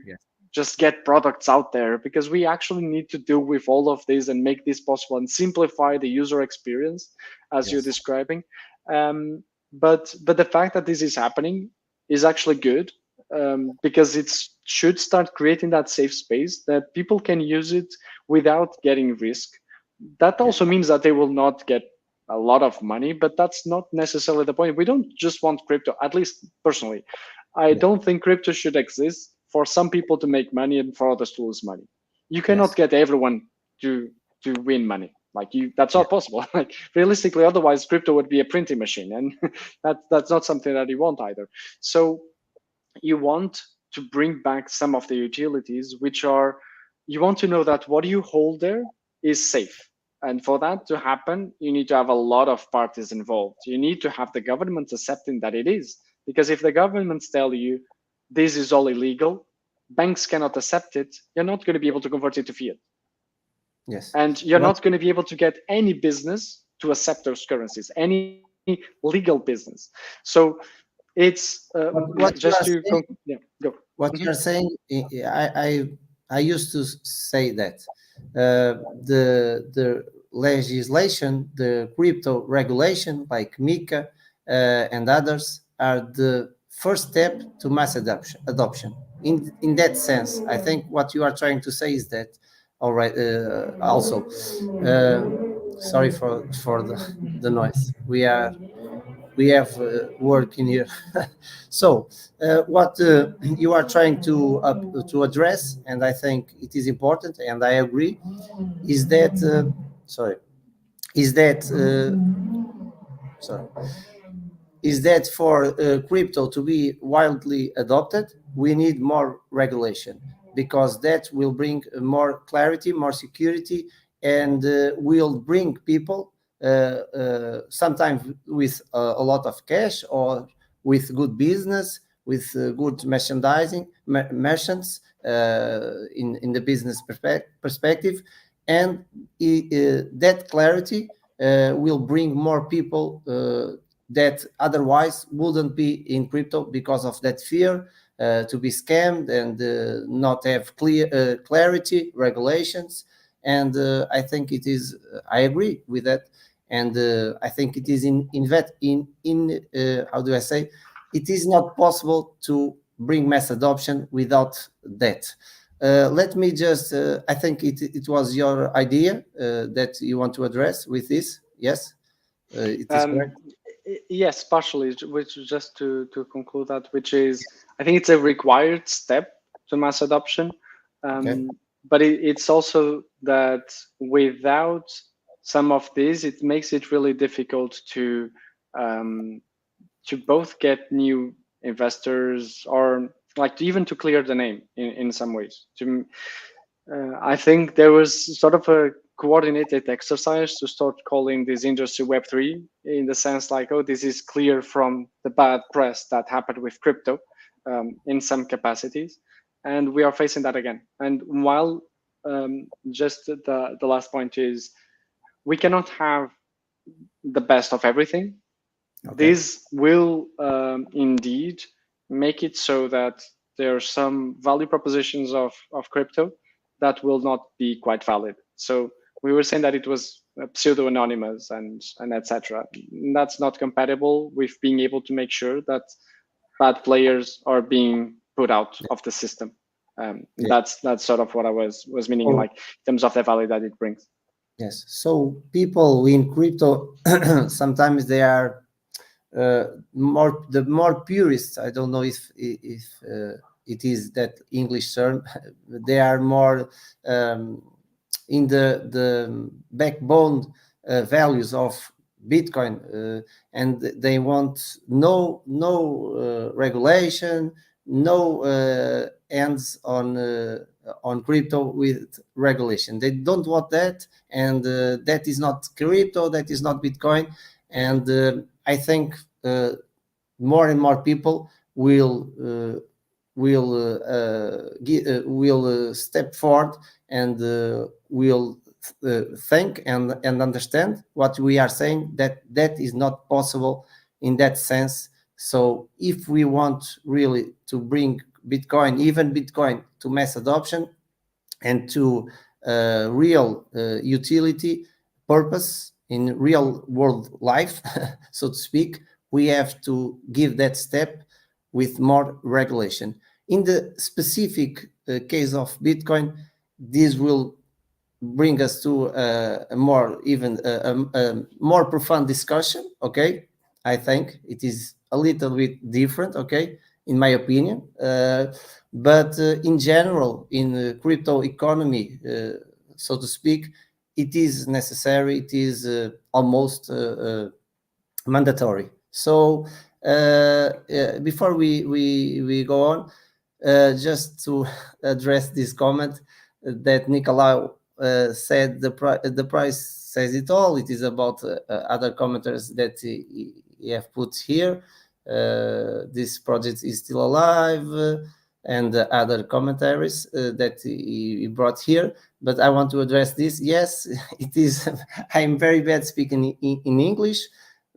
just get products out there, because we actually need to deal with all of this and make this possible and simplify the user experience as you're describing. But the fact that this is happening is actually good, because it should start creating that safe space that people can use it without getting risk. That also means that they will not get a lot of money, but that's not necessarily the point. We don't just want crypto, at least personally. I don't think crypto should exist for some people to make money and for others to lose money. You cannot get everyone to win money. Like that's not possible. Like realistically, otherwise crypto would be a printing machine, and that's not something that you want either. So you want to bring back some of the utilities, which are, you want to know that what you hold there is safe. And for that to happen, you need to have a lot of parties involved. You need to have the government accepting that it is. Because if the governments tell you this is all illegal, banks cannot accept it, you're not going to be able to convert it to fiat. And you're not going to be able to get any business to accept those currencies, any legal business. So it's just to go. What you're saying, I used to say that the legislation, the crypto regulation like MiCA and others are the first step to mass adoption. In that sense, I think what you are trying to say is that, all right, also, sorry for the noise. We have work in here. So what you are trying to address, and I think it is important, and I agree, is that is that for crypto to be widely adopted, we need more regulation, because that will bring more clarity, more security, and will bring people sometimes with a lot of cash or with good business, with good merchandising merchants in the business perspective, and that clarity will bring more people that otherwise wouldn't be in crypto because of that fear to be scammed and not have clear clarity, regulations. And I think it is, I agree with that. And I think it is in how do I say, it is not possible to bring mass adoption without that. Let me just, I think it was your idea that you want to address with this. Yes, it is correct. Yes, partially, which just to conclude that, which is, I think it's a required step to mass adoption. But it's also that without some of this, it makes it really difficult to both get new investors, or like even to clear the name in some ways. I think there was sort of a coordinated exercise to start calling this industry Web3, in the sense like, oh, this is clear from the bad press that happened with crypto in some capacities. And we are facing that again. And while just the last point is, we cannot have the best of everything. This will indeed make it so that there are some value propositions of crypto that will not be quite valid. So we were saying that it was pseudo-anonymous and etc. That's not compatible with being able to make sure that bad players are being put out of the system. That's sort of what I was meaning, like in terms of the value that it brings. Yes. So people in crypto sometimes they are more purists. I don't know if it is that English term. They are more in the backbone values of Bitcoin, and they want no regulation, no ends on crypto with regulation. They don't want that, and that is not crypto, that is not Bitcoin. And I think more and more people will step forward and will think and understand what we are saying, that is not possible in that sense. So if we want really to bring Bitcoin, even Bitcoin, to mass adoption and to real utility purpose in real world life, so to speak, we have to give that step with more regulation. In the specific case of Bitcoin, this will bring us to a more more profound discussion. Okay, I think it is a little bit different. Okay, in my opinion, but in general, in the crypto economy, so to speak, it is necessary. It is almost mandatory. So before we go on, just to address this comment that Nicolau said, the price says it all. It is about other commenters that he have put here. This project is still alive, and other commentaries that he brought here. But I want to address this. Yes, it is. I'm very bad speaking in English,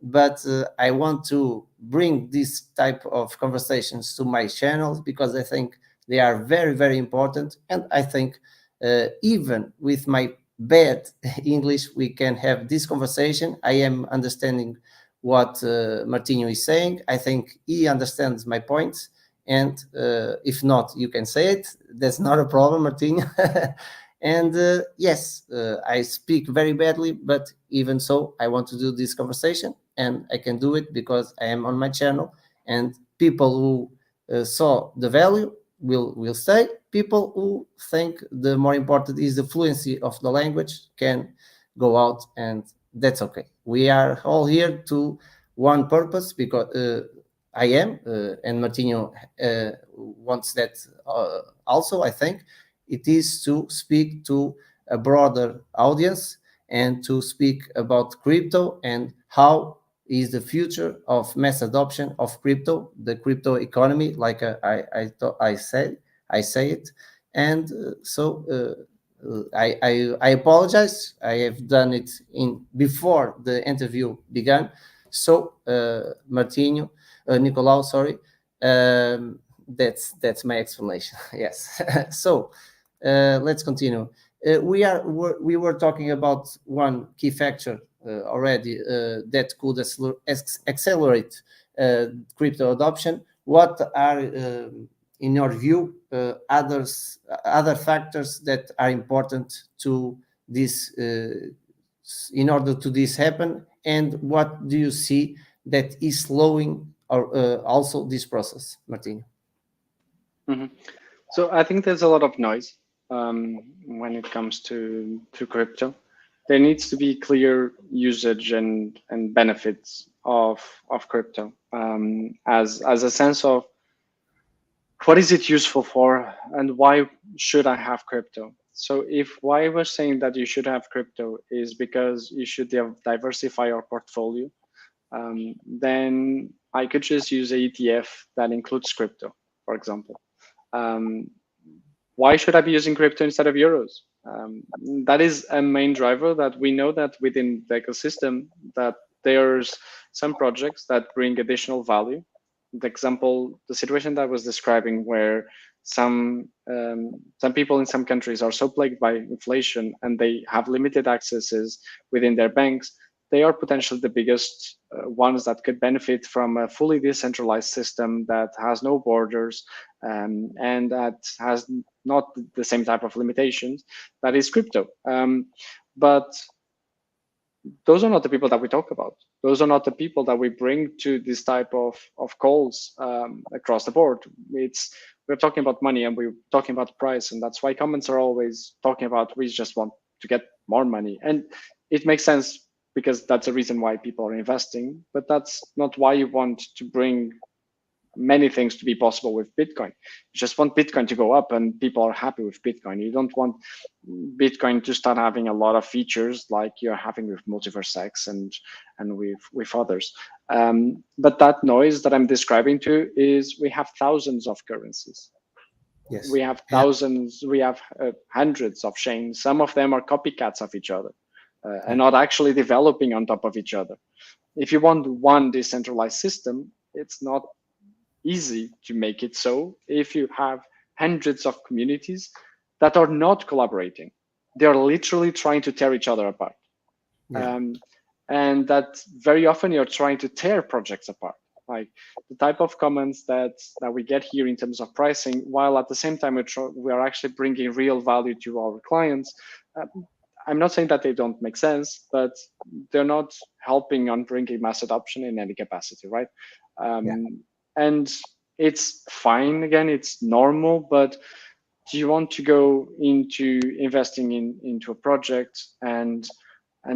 but I want to bring this type of conversations to my channel because I think they are very, very important. And I think even with my bad English, we can have this conversation. I am understanding what Martinho is saying. I think he understands my points. And if not, you can say it. That's not a problem, Martinho. And yes, I speak very badly, but even so, I want to do this conversation, and I can do it because I am on my channel, and people who saw the value will stay. People who think the more important is the fluency of the language can go out, and that's okay. We are all here to one purpose, because I am, and Martinho wants that also, I think. It is to speak to a broader audience and to speak about crypto and how is the future of mass adoption of crypto, the crypto economy, like I say it. And I apologize. I have done it before the interview began. So Martinho, Nicolau, sorry. That's my explanation. Yes. So let's continue. We were talking about one key factor already that could accelerate crypto adoption. What are, in your view, other factors that are important to this in order to this happen, and what do you see that is slowing or also this process, Martinho? Mm-hmm. So I think there's a lot of noise when it comes to crypto. There needs to be clear usage and benefits of crypto as a sense of what is it useful for and why should I have crypto. So if why we're saying that you should have crypto is because you should diversify your portfolio, then I could just use an ETF that includes crypto, for example. Why should I be using crypto instead of euros? That is a main driver that we know that within the ecosystem that there's some projects that bring additional value. The example, the situation that I was describing where some people in some countries are so plagued by inflation and they have limited accesses within their banks. They are potentially the biggest ones that could benefit from a fully decentralized system that has no borders and that has not the same type of limitations that is crypto. But those are not the people that we talk about. Those are not the people that we bring to this type of calls across the board. We're talking about money and we're talking about price, and that's why comments are always talking about we just want to get more money. And it makes sense because that's the reason why people are investing, but that's not why you want to bring many things to be possible with Bitcoin. You just want Bitcoin to go up and people are happy with Bitcoin. You don't want Bitcoin to start having a lot of features like you're having with Multiverse X and with others. But that noise that I'm describing to is we have thousands of currencies. Yes. We have thousands, we have hundreds of chains. Some of them are copycats of each other and not actually developing on top of each other. If you want one decentralized system, it's not easy to make it so if you have hundreds of communities that are not collaborating. They're literally trying to tear each other apart. Yeah. And that very often you're trying to tear projects apart. Like the type of comments that we get here in terms of pricing, while at the same time we are actually bringing real value to our clients. I'm not saying that they don't make sense, but they're not helping on bringing mass adoption in any capacity, right? And it's fine, again, it's normal, but do you want to go into investing into a project and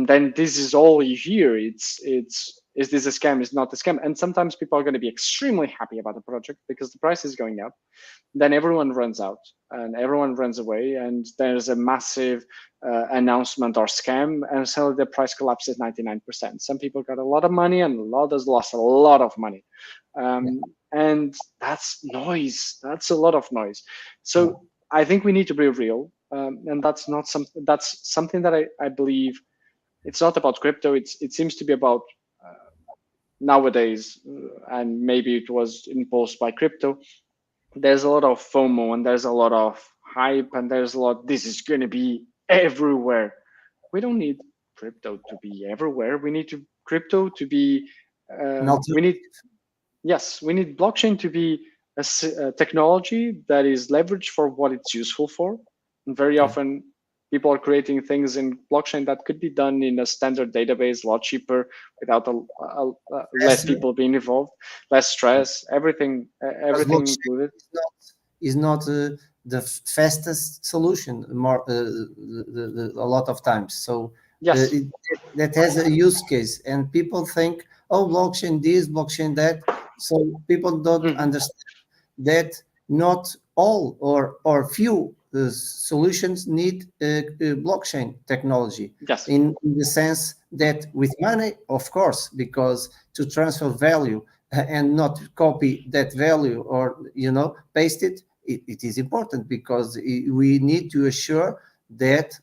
then this is all you hear? Is this a scam? Is not a scam? And sometimes people are going to be extremely happy about the project because the price is going up. Then everyone runs out and everyone runs away, and there's a massive announcement or scam, and suddenly the price collapses 99%. Some people got a lot of money and others lost a lot of money. And that's noise. That's a lot of noise. So I think we need to be real. And that's something that I believe it's not about crypto. It seems to be about nowadays, and maybe it was imposed by crypto. There's a lot of FOMO and there's a lot of hype and there's a lot, this is going to be everywhere. We don't need crypto to be everywhere. We need crypto to be, we need blockchain to be a technology that is leveraged for what it's useful for. And very often people are creating things in blockchain that could be done in a standard database a lot cheaper without less people being involved, less stress, everything included. Is not the fastest solution a lot of times. So that has a use case, and people think, oh, blockchain this, blockchain that. So people don't understand that not all or few solutions need blockchain technology. In the sense that with money, of course, because to transfer value and not copy that value or paste it, it is important because we need to assure that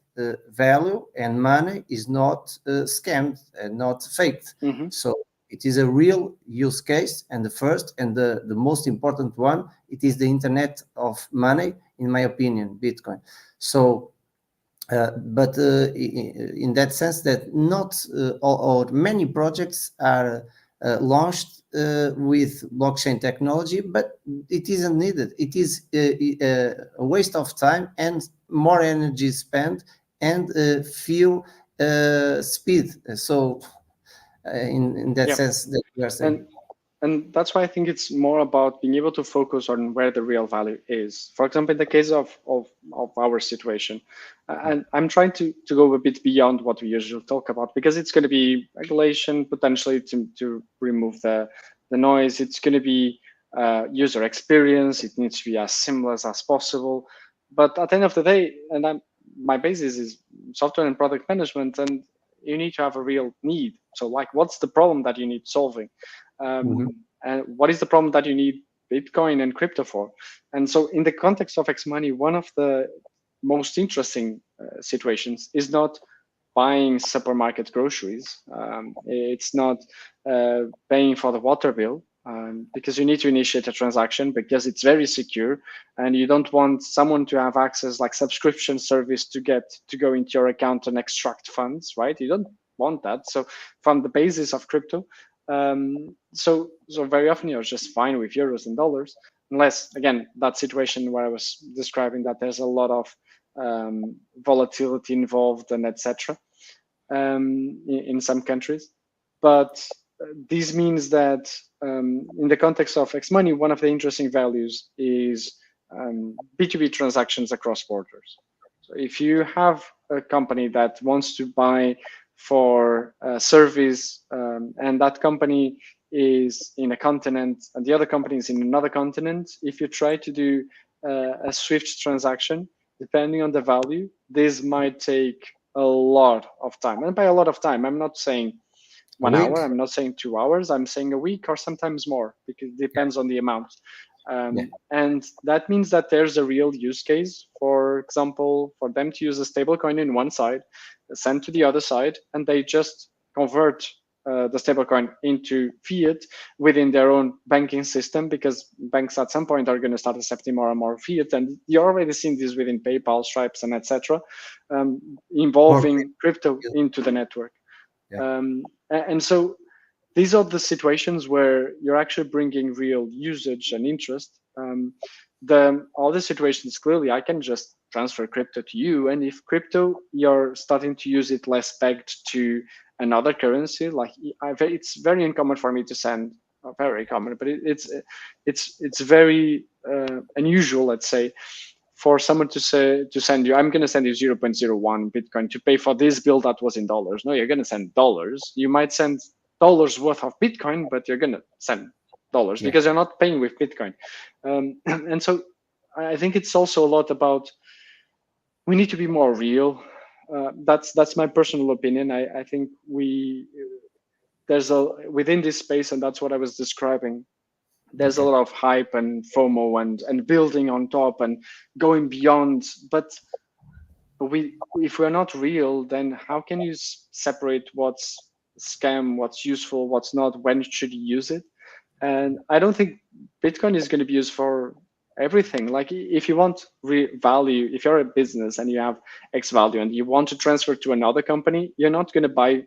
value and money is not scammed and not faked. So it is a real use case, and the first and the most important one, it is the internet of money, in my opinion, Bitcoin. So, but in that sense that not or many projects are launched with blockchain technology, but it isn't needed. It is a waste of time and more energy spent and few speed. So in that sense that you are saying. And that's why I think it's more about being able to focus on where the real value is. For example, in the case of our situation, and I'm trying to go a bit beyond what we usually talk about, because it's going to be regulation potentially to remove the noise. It's going to be user experience. It needs to be as seamless as possible. But at the end of the day, and my basis is software and product management, and you need to have a real need. So like, what's the problem that you need solving? And what is the problem that you need Bitcoin and crypto for? And so in the context of XMoney, one of the most interesting situations is not buying supermarket groceries. It's not paying for the water bill. because you need to initiate a transaction because it's very secure, and you don't want someone to have access like subscription service to go into your account and extract funds, right? You don't want that. So from the basis of crypto, so very often you're just fine with euros and dollars, unless again that situation where I was describing that there's a lot of volatility involved and etc. In some countries. But this means that in the context of XMoney, one of the interesting values is B2B transactions across borders. So if you have a company that wants to buy for a service and that company is in a continent and the other company is in another continent, if you try to do a Swift transaction, depending on the value, this might take a lot of time. And by a lot of time, I'm not saying 1 hour, I'm not saying 2 hours, I'm saying a week or sometimes more, because it depends on the amount. And that means that there's a real use case, for example, for them to use a stablecoin in one side, send to the other side, and they just convert the stablecoin into fiat within their own banking system, because banks at some point are going to start accepting more and more fiat. And you're already seeing this within PayPal, Stripes, and etc., involving crypto into the network. And so these are the situations where you're actually bringing real usage and interest. The other situations, clearly, I can just transfer crypto to you. And if crypto, you're starting to use it less pegged to another currency, like it's very uncommon for me to send, not very common, but it's very unusual, let's say, for someone to send you, I'm going to send you 0.01 Bitcoin to pay for this bill that was in dollars. No, you're going to send dollars. You might send dollars worth of Bitcoin, but you're going to send dollars because you're not paying with Bitcoin. And so I think it's also a lot about, we need to be more real. That's my personal opinion. I think there's within this space, and that's what I was describing, there's a lot of hype and FOMO and building on top and going beyond. But if we're not real, then how can you separate what's scam, what's useful, what's not, when should you use it? And I don't think Bitcoin is going to be used for everything. Like if you want value, if you're a business and you have X value and you want to transfer to another company, you're not going to buy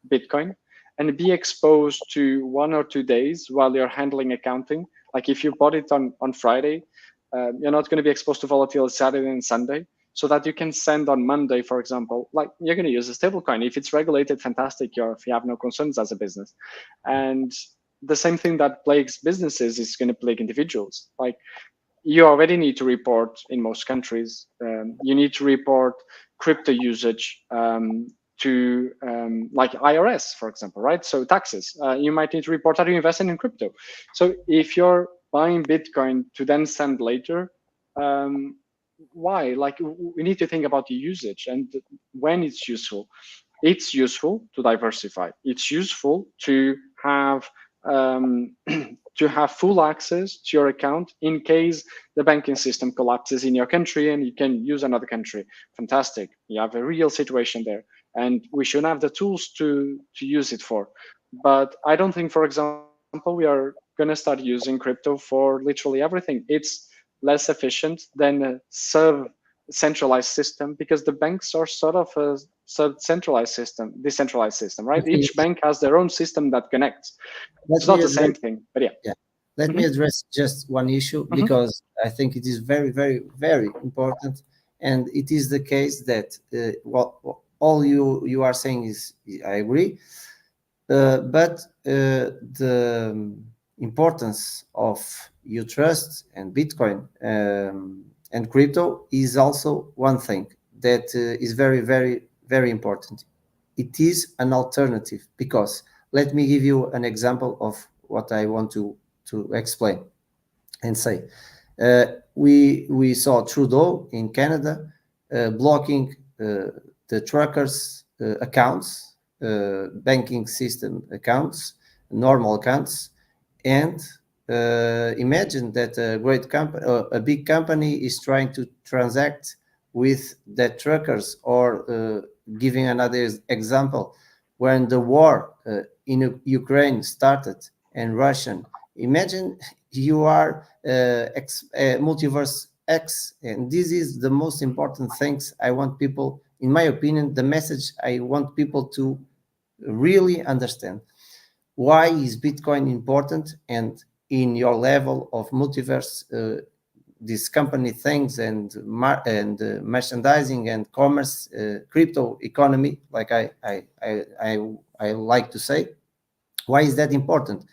Bitcoin and be exposed to 1 or 2 days while you're handling accounting. Like if you bought it on Friday, you're not going to be exposed to volatility Saturday and Sunday, so that you can send on Monday, for example. Like you're going to use a stablecoin. If it's regulated, fantastic. If you have no concerns as a business. And the same thing that plagues businesses is going to plague individuals. Like you already need to report in most countries. You need to report crypto usage to like IRS, for example, right? So taxes. You might need to report, are you investing in crypto? So if you're buying Bitcoin to then send later, why? Like we need to think about the usage and when it's useful. It's useful to diversify. It's useful to have full access to your account in case the banking system collapses in your country and you can use another country. Fantastic. You have a real situation there. And we should have the tools to use it for. But I don't think, for example, we are going to start using crypto for literally everything. It's less efficient than a sub-centralized system because the banks are sort of a sub-centralized system, decentralized system, right? Each bank has their own system that connects. It's not the same thing, but yeah. Let me address just one issue because I think it is very, very, very important. And it is the case that all you are saying is, I agree, but the importance of you trust and Bitcoin and crypto is also one thing that is very, very, very important. It is an alternative because let me give you an example of what I want to explain and say. We saw Trudeau in Canada blocking the truckers' accounts, banking system accounts, normal accounts, and imagine that a big company is trying to transact with the truckers. Or giving another example, when the war in Ukraine started and Russia Imagine you are Multiverse X, and this is the most important things I want people, in my opinion, the message I want people to really understand. Why is Bitcoin important? And in your level of multiverse, these company things and merchandising and commerce, crypto economy, like I like to say, why is that important?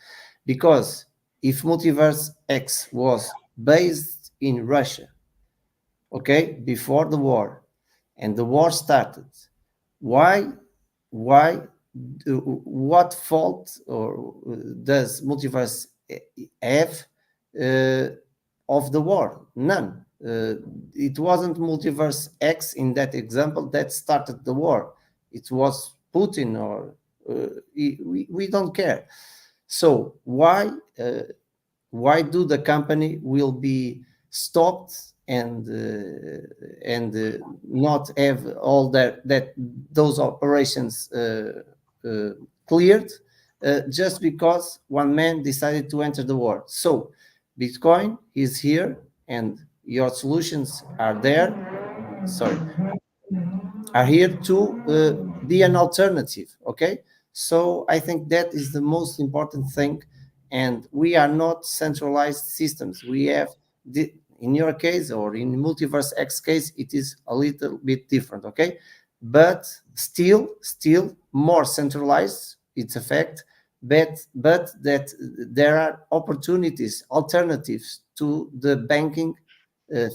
Because if Multiverse X was based in Russia, okay, before the war, and the war started, why what fault or does Multiverse have of the war? None. It wasn't Multiverse X in that example that started the war. It was Putin, or we don't care. So why do the company will be stopped and not have all those operations cleared just because one man decided to enter the war? So Bitcoin is here, and your solutions are there. Sorry, are here to be an alternative. Okay, so I think that is the most important thing. And we are not centralized systems. We have in your case, or in Multiverse X case, it is a little bit different. Okay, but still more centralized, it's a fact. But that there are opportunities, alternatives to the banking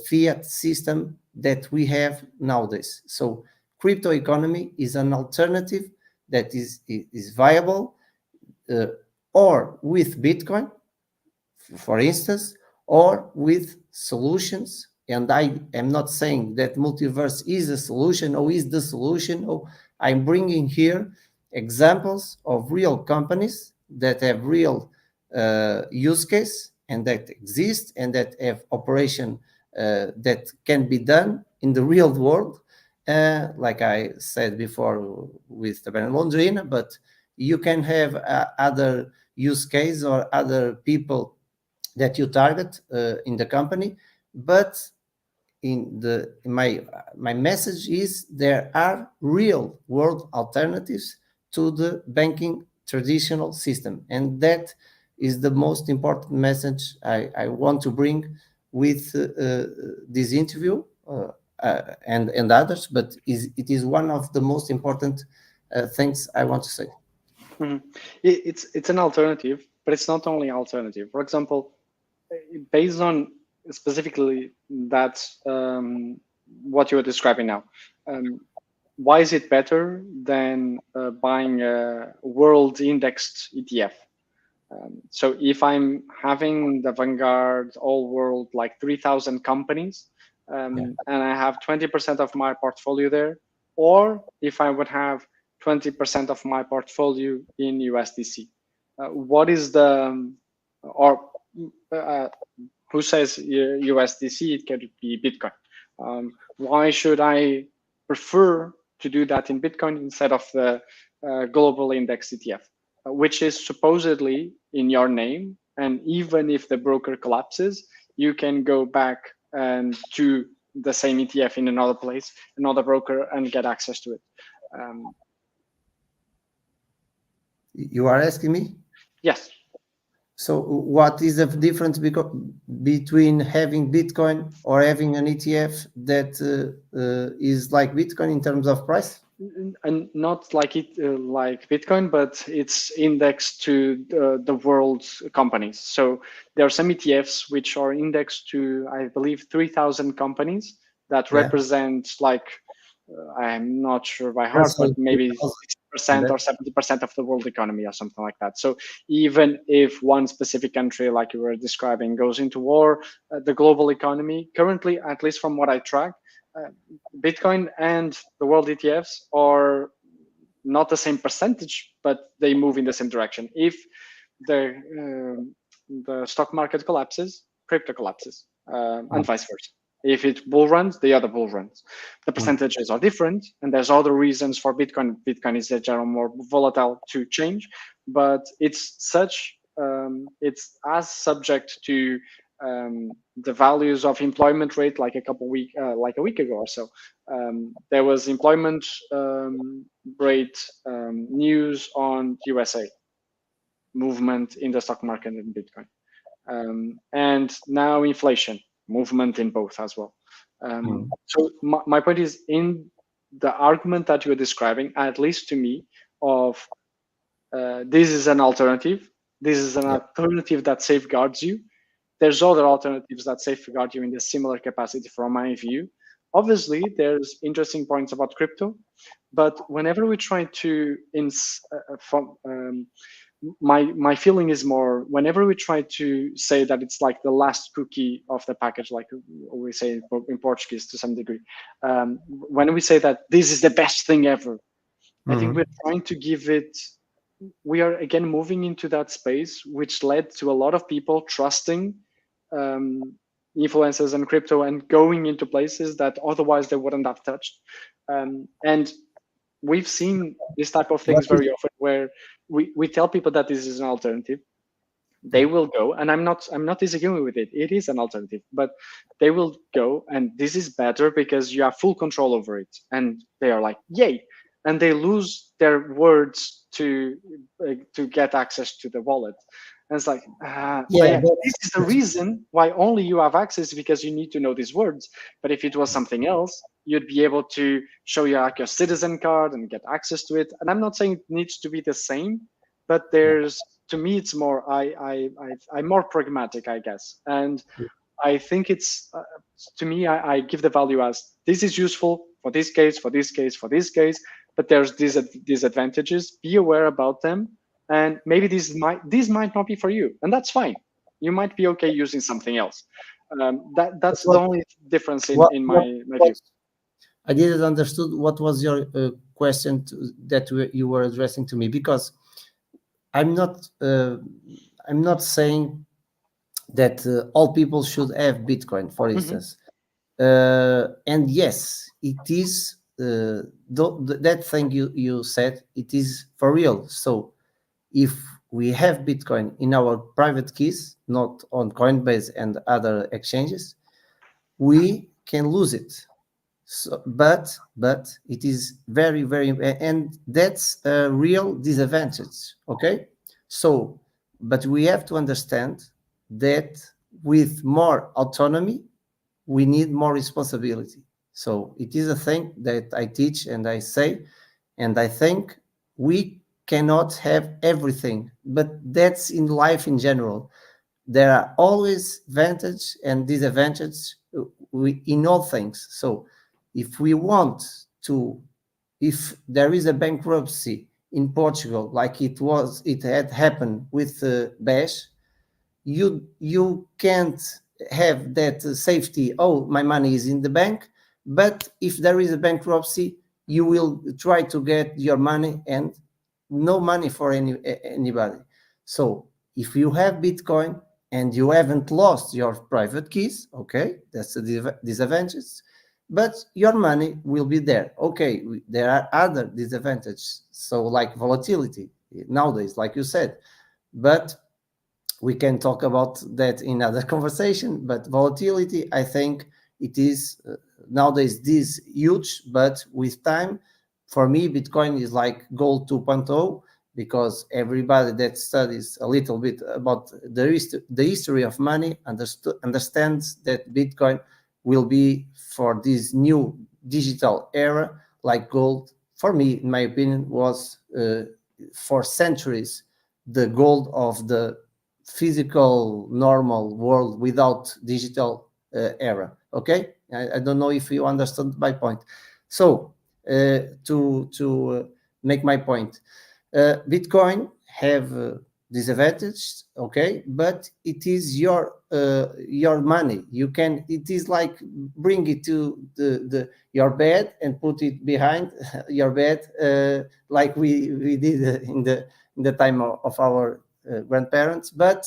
fiat system that we have nowadays. So crypto economy is an alternative that is viable, or with Bitcoin, for instance, or with solutions. And I am not saying that multiverse is a solution or is the solution. Or I'm bringing here examples of real companies that have real use case and that exist and that have operation that can be done in the real world. Like I said before with the Londrina, but you can have other use case or other people that you target in the company. But my message is there are real world alternatives to the banking traditional system, and that is the most important message I want to bring with this interview and others. But it is one of the most important things I want to say. Mm-hmm. It's an alternative, but it's not only alternative. For example, based on specifically that what you're describing now, why is it better than buying a world indexed ETF? So if I'm having the Vanguard all world, like 3,000 companies, and I have 20% of my portfolio there, or if I would have 20% of my portfolio in USDC, what is the, or who says USDC? It can be Bitcoin. Why should I prefer to do that in Bitcoin instead of the global index ETF, which is supposedly in your name? And even if the broker collapses, you can go back and to the same ETF in another place, another broker, and get access to it. You are asking me? Yes. So what is the difference between having Bitcoin or having an ETF that is like Bitcoin in terms of price? And not like it like Bitcoin, but it's indexed to the world's companies. So there are some ETFs which are indexed to, I believe, 3,000 companies that represent like, I'm not sure by heart, but maybe 60% or 70% of the world economy or something like that. So even if one specific country, like you were describing, goes into war, the global economy currently, at least from what I track, Bitcoin and the world ETFs are not the same percentage, but they move in the same direction. If the stock market collapses, crypto collapses, and vice versa. If it bull runs, the other bull runs. The percentages are different, and there's other reasons for Bitcoin. Bitcoin is in general more volatile to change, but it's such it's as subject to the values of employment rate. Like a week ago or so, there was employment rate news on USA movement in the stock market and Bitcoin, and now inflation movement in both as well. So my point is, in the argument that you're describing, at least to me, of this is an alternative. This is an alternative that safeguards you. There's other alternatives that safeguard you in a similar capacity, from my view. Obviously, there's interesting points about crypto, but whenever we try to, my feeling is more, whenever we try to say that it's like the last cookie of the package, like we say in Portuguese to some degree, when we say that this is the best thing ever, I think we're trying to give it, we are again moving into that space, which led to a lot of people trusting influencers and crypto and going into places that otherwise they wouldn't have touched. And we've seen this type of things very often, where we tell people that this is an alternative. They will go, and I'm not disagreeing with it. It is an alternative, but they will go, and this is better because you have full control over it. And they are like, yay. And they lose their words to get access to the wallet. And it's like, this is the reason why only you have access, because you need to know these words. But if it was something else, you'd be able to show your citizen card and get access to it. And I'm not saying it needs to be the same, but to me, it's more, I'm more pragmatic, I guess. And I think it's, to me, I give the value as, this is useful for this case, for this case, for this case, but there's these disadvantages. Be aware about them. And maybe this might not be for you, and that's fine. You might be okay using something else. That's the only difference in my view. I didn't understood what was your question that you were addressing to me, because I'm not saying that all people should have Bitcoin, for instance. And yes, it is that thing you said, it is for real. So if we have Bitcoin in our private keys, not on Coinbase and other exchanges, we can lose it. So, but it is very, very, and that's a real disadvantage. Okay, so, but we have to understand that with more autonomy, we need more responsibility. So it is a thing that I teach and I say, and I think we cannot have everything, but that's in life in general. There are always advantages and disadvantages in all things. So if we want to, if there is a bankruptcy in Portugal, like it had happened with Bash, you can't have that safety. Oh, my money is in the bank. But if there is a bankruptcy, you will try to get your money, and no money for anybody. So if you have Bitcoin and you haven't lost your private keys, okay, that's the disadvantage, but your money will be there. Okay, there are other disadvantages, so like volatility nowadays, like you said, but we can talk about that in other conversation. But volatility, I think it is nowadays this huge, but with time, for me, Bitcoin is like gold 2.0, because everybody that studies a little bit about the history of money understands that Bitcoin will be, for this new digital era, like gold. For me, in my opinion, was for centuries the gold of the physical normal world without digital era. Okay, I don't know if you understand my point. So to make my point, Bitcoin have disadvantages, okay, but it is your money. You can, it is like bring it to your bed and put it behind your bed, like we did in the time of our grandparents. But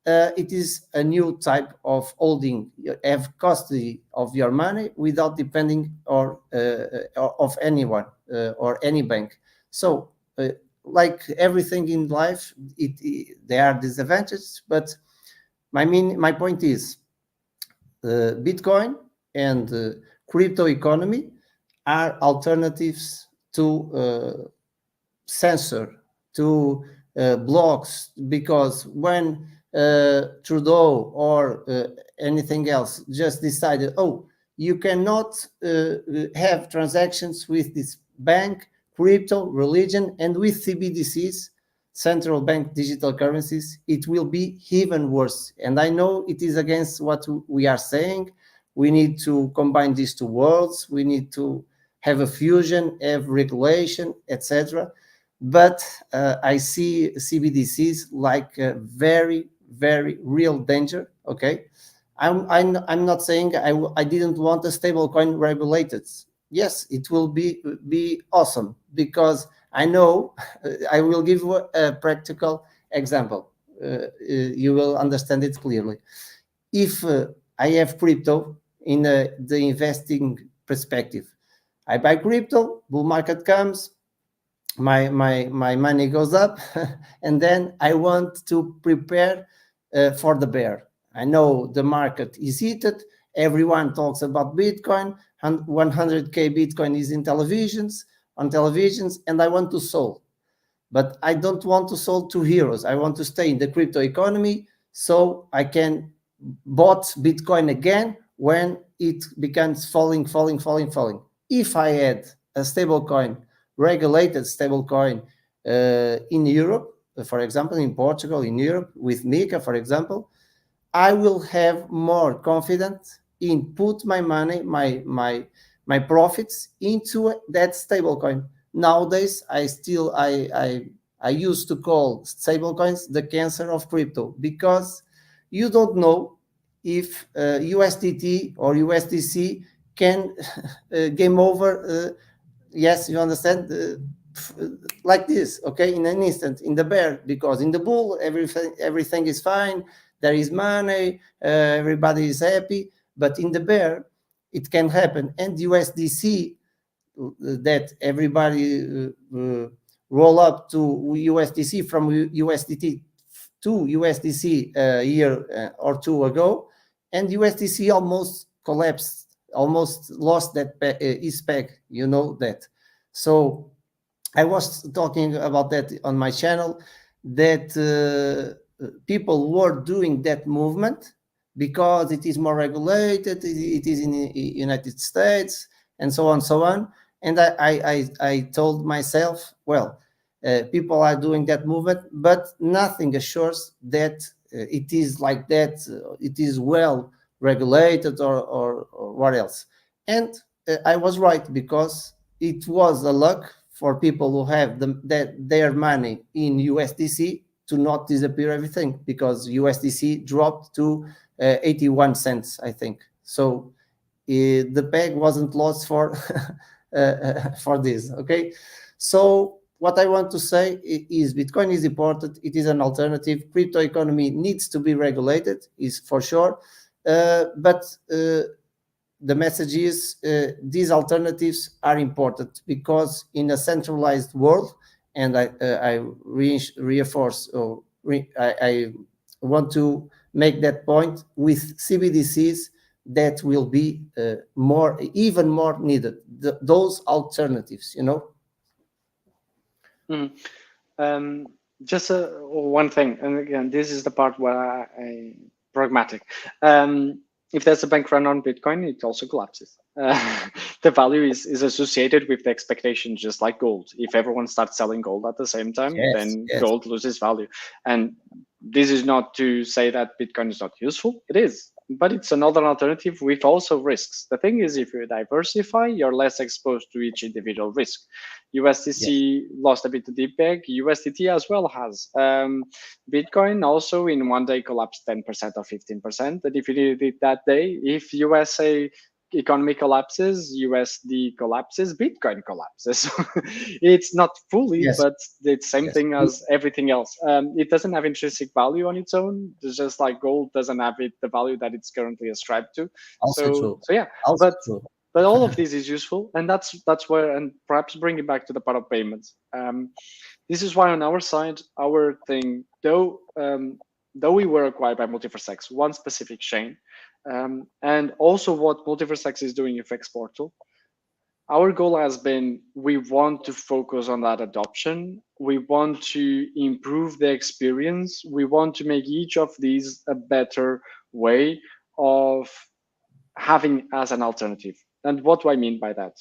it is a new type of holding. You have custody of your money without depending of anyone or any bank. So like everything in life, there are disadvantages, but my point is, Bitcoin and crypto economy are alternatives to censor, to blocks, because when Trudeau or anything else just decided, oh, you cannot have transactions with this bank, crypto, religion, and with CBDCs, central bank digital currencies, it will be even worse. And I know it is against what we are saying. We need to combine these two worlds. We need to have a fusion, have regulation, etc. But I see CBDCs like a very, very real danger. Okay, I'm not saying I didn't want a stablecoin regulated. Yes, it will be awesome, because I know I will give you a practical example. You will understand it clearly. If I have crypto in the investing perspective, I buy crypto, bull market comes, my money goes up, and then I want to prepare for the bear. I know the market is heated. Everyone talks about Bitcoin, and 100k Bitcoin is in televisions, and I want to sell. But I don't want to sell to heroes. I want to stay in the crypto economy so I can bought Bitcoin again when it becomes falling. If I had a stablecoin, regulated stablecoin in Europe, for example, in Portugal, in Europe, with Mika, for example, I will have more confidence in put my money, my profits into that stablecoin. Nowadays, I used to call stablecoins the cancer of crypto, because you don't know if USDT or USDC can game over. Yes, you understand, like this, okay, in an instant, in the bear, because in the bull everything is fine, there is money, everybody is happy, but in the bear it can happen. And USDC, that everybody roll up to USDC from USDT to USDC a year or two ago, and USDC almost collapsed, almost lost that its peg, you know that. So I was talking about that on my channel, that people were doing that movement because it is more regulated, it is in the United States, and so on. And I told myself, well, people are doing that movement, but nothing assures that it is like that, it is well regulated or what else. And I was right, because it was a luck for people who have their money in USDC to not disappear everything, because USDC dropped to 81 cents, I think. So the peg wasn't lost for for this. Okay, so what I want to say is Bitcoin is important. It is an alternative. Crypto economy needs to be regulated, is for sure. But the message is these alternatives are important, because in a centralized world, and I reinforce, or I want to make that point, with CBDCs, that will be even more needed, those alternatives, you know. Just one thing, and again, this is the part where I pragmatic. If there's a bank run on Bitcoin, it also collapses. The value is associated with the expectation, just like gold. If everyone starts selling gold at the same time, then gold loses value. And this is not to say that Bitcoin is not useful. It is, but it's another alternative with also risks. The thing is, if you diversify, you're less exposed to each individual risk. USDC lost a bit of deep peg. USDT as well has. Bitcoin also in one day collapsed 10% or 15%. And if you did it that day, if USA economy collapses, USD collapses, Bitcoin collapses. It's not fully, but it's same thing as everything else. It doesn't have intrinsic value on its own. It's just like gold doesn't have the value that it's currently ascribed to. So yeah, but all of this is useful, and that's where, and perhaps bring it back to the part of payments. This is why on our side, our thing, though we were acquired by Multiverse X, one specific chain, and also what Multiverse X is doing with Exportal, our goal has been, we want to focus on that adoption. We want to improve the experience. We want to make each of these a better way of having as an alternative. And what do I mean by that?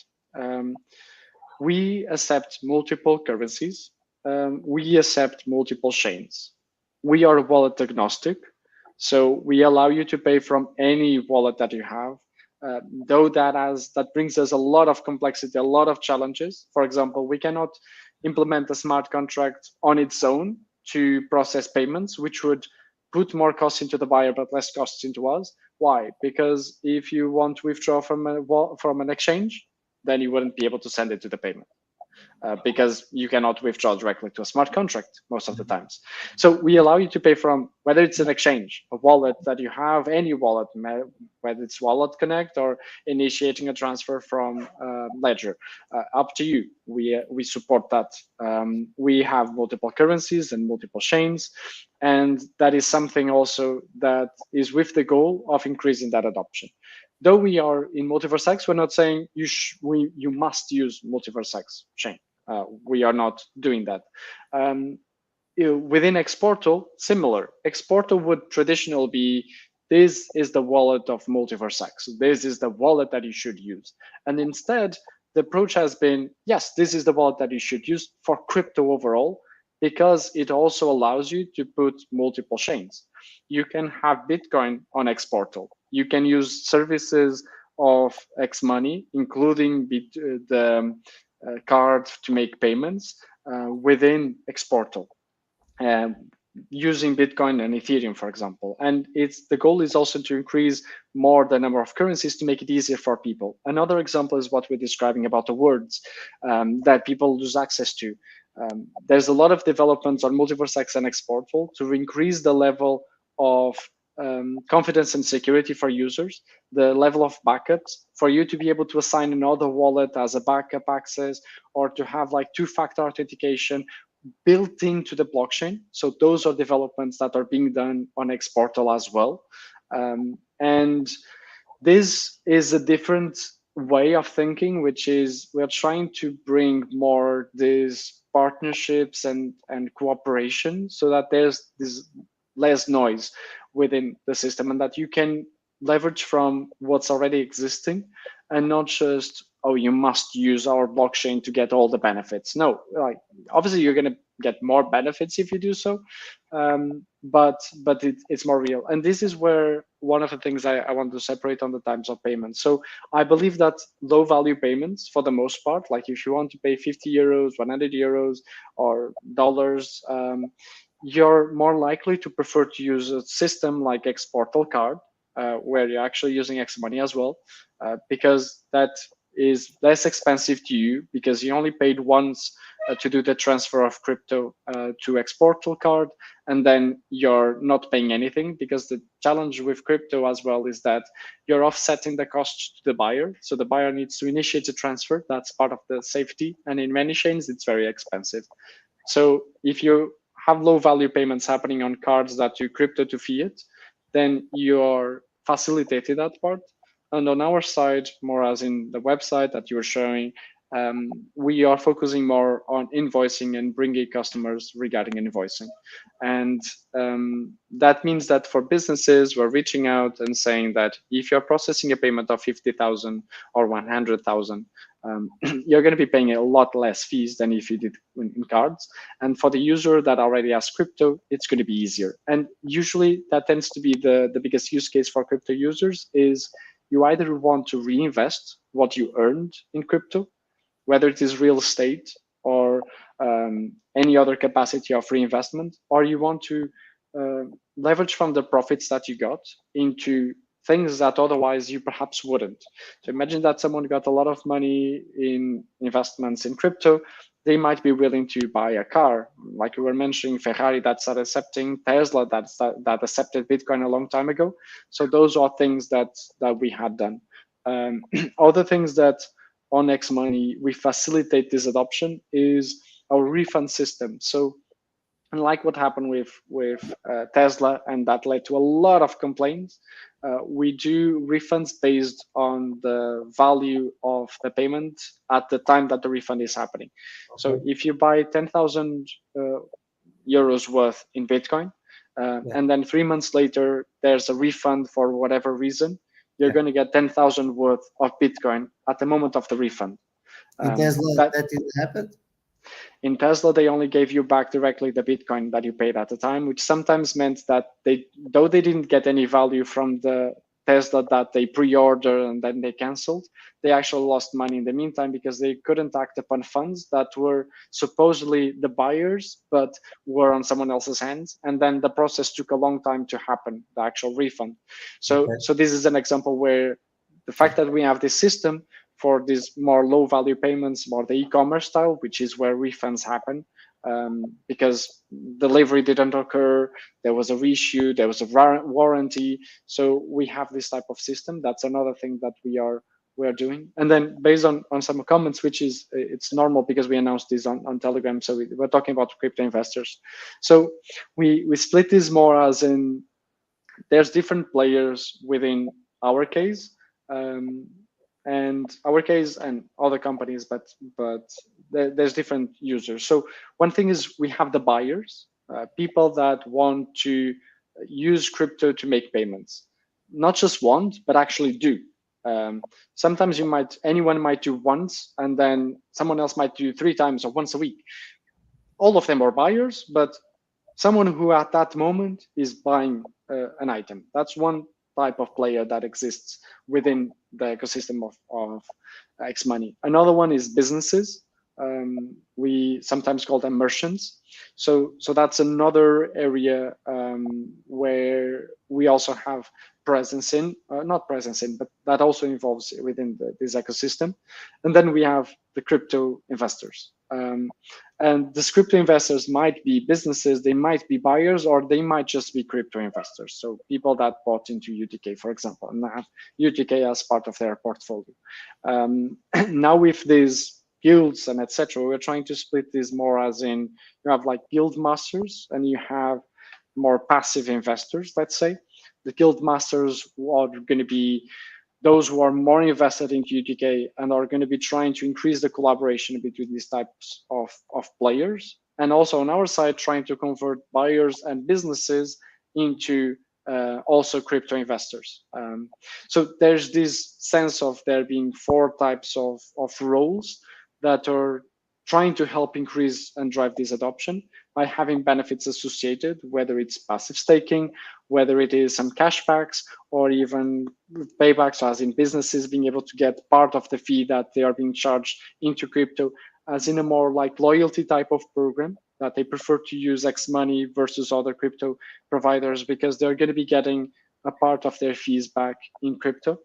We accept multiple currencies. We accept multiple chains. We are wallet agnostic. So we allow you to pay from any wallet that you have. Though that brings us a lot of complexity, a lot of challenges. For example, we cannot implement a smart contract on its own to process payments, which would put more costs into the buyer but less costs into us. Why? Because if you want to withdraw from an exchange, then you wouldn't be able to send it to the payment. Because you cannot withdraw directly to a smart contract most of the times. So we allow you to pay from, whether it's an exchange, a wallet that you have, any wallet, whether it's Wallet Connect or initiating a transfer from Ledger, up to you. We support that. We have multiple currencies and multiple chains, and that is something also that is with the goal of increasing that adoption. Though we are in Multiverse X, we're not saying you must use Multiverse X chain. We are not doing that. Within Exportal, similar. Exportal would traditionally be, this is the wallet of Multiverse X. This is the wallet that you should use. And instead, the approach has been, yes, this is the wallet that you should use for crypto overall, because it also allows you to put multiple chains. You can have Bitcoin on Exportal. You can use services of XMoney, including the card to make payments within Exportal, using Bitcoin and Ethereum, for example. And the goal is also to increase more the number of currencies to make it easier for people. Another example is what we're describing about the words that people lose access to. There's a lot of developments on Multiverse X and Exportal to increase the level of confidence and security for users, the level of backups, for you to be able to assign another wallet as a backup access, or to have like two-factor authentication built into the blockchain. So those are developments that are being done on Exportal as well. And this is a different way of thinking, which is we're trying to bring more these partnerships and cooperation so that there's this less noise within the system, and that you can leverage from what's already existing, and not just, oh, you must use our blockchain to get all the benefits. No, like obviously you're going to get more benefits if you do so, but it's more real. And this is where one of the things I want to separate on the types of payments. So I believe that low value payments, for the most part, like if you want to pay 50 euros, 100 euros or dollars, you're more likely to prefer to use a system like Exportal card, where you're actually using XMoney as well, because that is less expensive to you, because you only paid once to do the transfer of crypto to Exportal card, and then you're not paying anything, because the challenge with crypto as well is that you're offsetting the cost to the buyer. So the buyer needs to initiate a transfer. That's part of the safety. And in many chains, it's very expensive. So if you have low value payments happening on cards that do crypto to fiat, then you're facilitating that part. And on our side, more as in the website that you were showing, we are focusing more on invoicing and bringing customers regarding invoicing. And that means that for businesses, we're reaching out and saying that if you're processing a payment of 50,000 or 100,000, you're going to be paying a lot less fees than if you did in cards. And for the user that already has crypto, it's going to be easier. And usually that tends to be the biggest use case for crypto users is you either want to reinvest what you earned in crypto, whether it is real estate or any other capacity of reinvestment, or you want to leverage from the profits that you got into things that otherwise you perhaps wouldn't. So imagine that someone got a lot of money in investments in crypto. They might be willing to buy a car, like you were mentioning, Ferrari that started accepting, Tesla that accepted Bitcoin a long time ago. So those are things that we had done. Other things that on XMoney we facilitate this adoption is our refund system. So unlike what happened with Tesla, and that led to a lot of complaints, we do refunds based on the value of the payment at the time that the refund is happening. Okay. So if you buy 10,000 euros worth in Bitcoin, and then 3 months later there's a refund for whatever reason, you're going to get 10,000 worth of Bitcoin at the moment of the refund. In Tesla, that didn't happen? In Tesla, they only gave you back directly the Bitcoin that you paid at the time, which sometimes meant that though they didn't get any value from the Tesla that they pre-ordered and then they canceled, they actually lost money in the meantime because they couldn't act upon funds that were supposedly the buyers, but were on someone else's hands. And then the process took a long time to happen, the actual refund. So this is an example where the fact that we have this system for these more low value payments, more the e-commerce style, which is where refunds happen, because delivery didn't occur, there was a reissue, there was a warranty. So we have this type of system. That's another thing that we are doing. And then based on some comments, which is, it's normal because we announced this on Telegram. So we're talking about crypto investors. So we split this more as in, there's different players within our case, and our case and other companies, but there's different users. So one thing is we have the buyers, people that want to use crypto to make payments, not just want, but actually do. Sometimes anyone might do once, and then someone else might do 3 times or once a week. All of them are buyers, but someone who at that moment is buying an item. That's one type of player that exists within the ecosystem of XMoney. Another one is businesses. We sometimes call them merchants. So that's another area where we also have presence in, not presence in, but that also involves within this ecosystem. And then we have the crypto investors. And the crypto investors might be businesses, they might be buyers, or they might just be crypto investors. So people that bought into UTK, for example, and have UTK as part of their portfolio. Now with these guilds and etc., we're trying to split this more as in, you have like guild masters and you have more passive investors, let's say. The guild masters are going to be those who are more invested into UTK and are going to be trying to increase the collaboration between these types of players. And also on our side, trying to convert buyers and businesses into also crypto investors. So there's this sense of there being 4 types of roles that are trying to help increase and drive this adoption by having benefits associated, whether it's passive staking, whether it is some cashbacks, or even paybacks, as in businesses being able to get part of the fee that they are being charged into crypto, as in a more like loyalty type of program that they prefer to use XMoney versus other crypto providers because they're going to be getting a part of their fees back in crypto.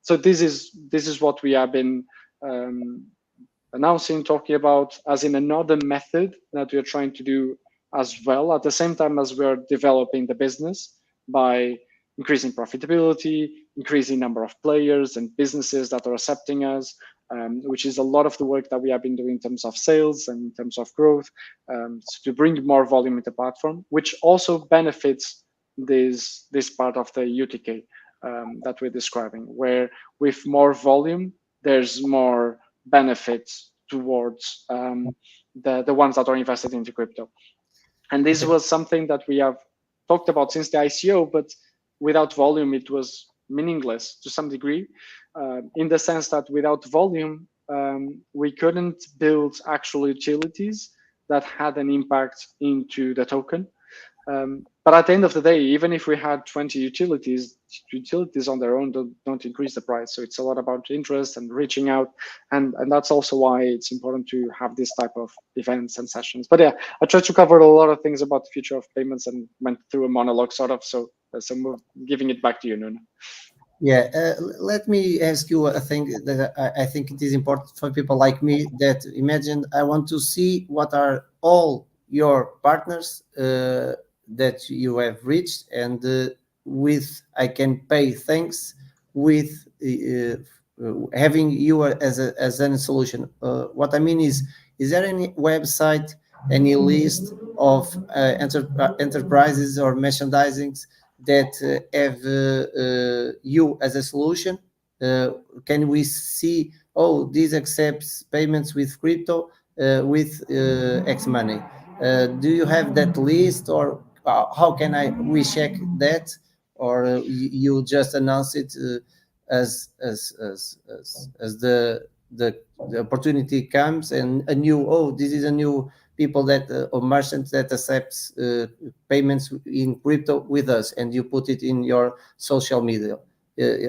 So this is what we have been announcing, talking about as in another method that we're trying to do as well, at the same time as we're developing the business by increasing profitability, increasing number of players and businesses that are accepting us, which is a lot of the work that we have been doing in terms of sales and in terms of growth, to bring more volume into the platform, which also benefits this part of the UTK that we're describing, where with more volume, there's more benefits towards the ones that are invested into crypto. And this was something that we have talked about since the ICO, but without volume, it was meaningless to some degree, in the sense that without volume, we couldn't build actual utilities that had an impact into the token. But at the end of the day, even if we had 20 utilities on their own don't increase the price. So it's a lot about interest and reaching out. And that's also why it's important to have this type of events and sessions. But yeah, I tried to cover a lot of things about the future of payments and went through a monologue sort of. So I'm giving it back to you, Nuno. Yeah, let me ask you a thing that I think it is important for people like me that imagine I want to see what are all your partners that you have reached, and with I can pay thanks with having you as a solution. What I mean is is there any website, any list of enterprises or merchandisings that have you as a solution? Can we see, oh, this accepts payments with crypto with XMoney? Do you have that list, or how can we check that, or you just announce it as the opportunity comes, and a new, oh, this is a new people that or merchants that accepts payments in crypto with us, and you put it in your social media?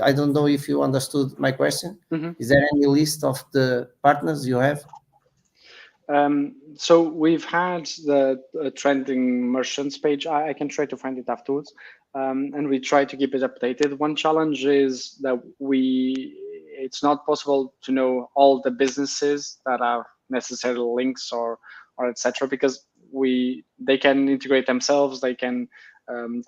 I don't know if you understood my question. Is there any list of the partners you have? So we've had the trending merchants page. I can try to find it afterwards, and we try to keep it updated. One challenge is that it's not possible to know all the businesses that have necessary links or etc. because they can integrate themselves. They can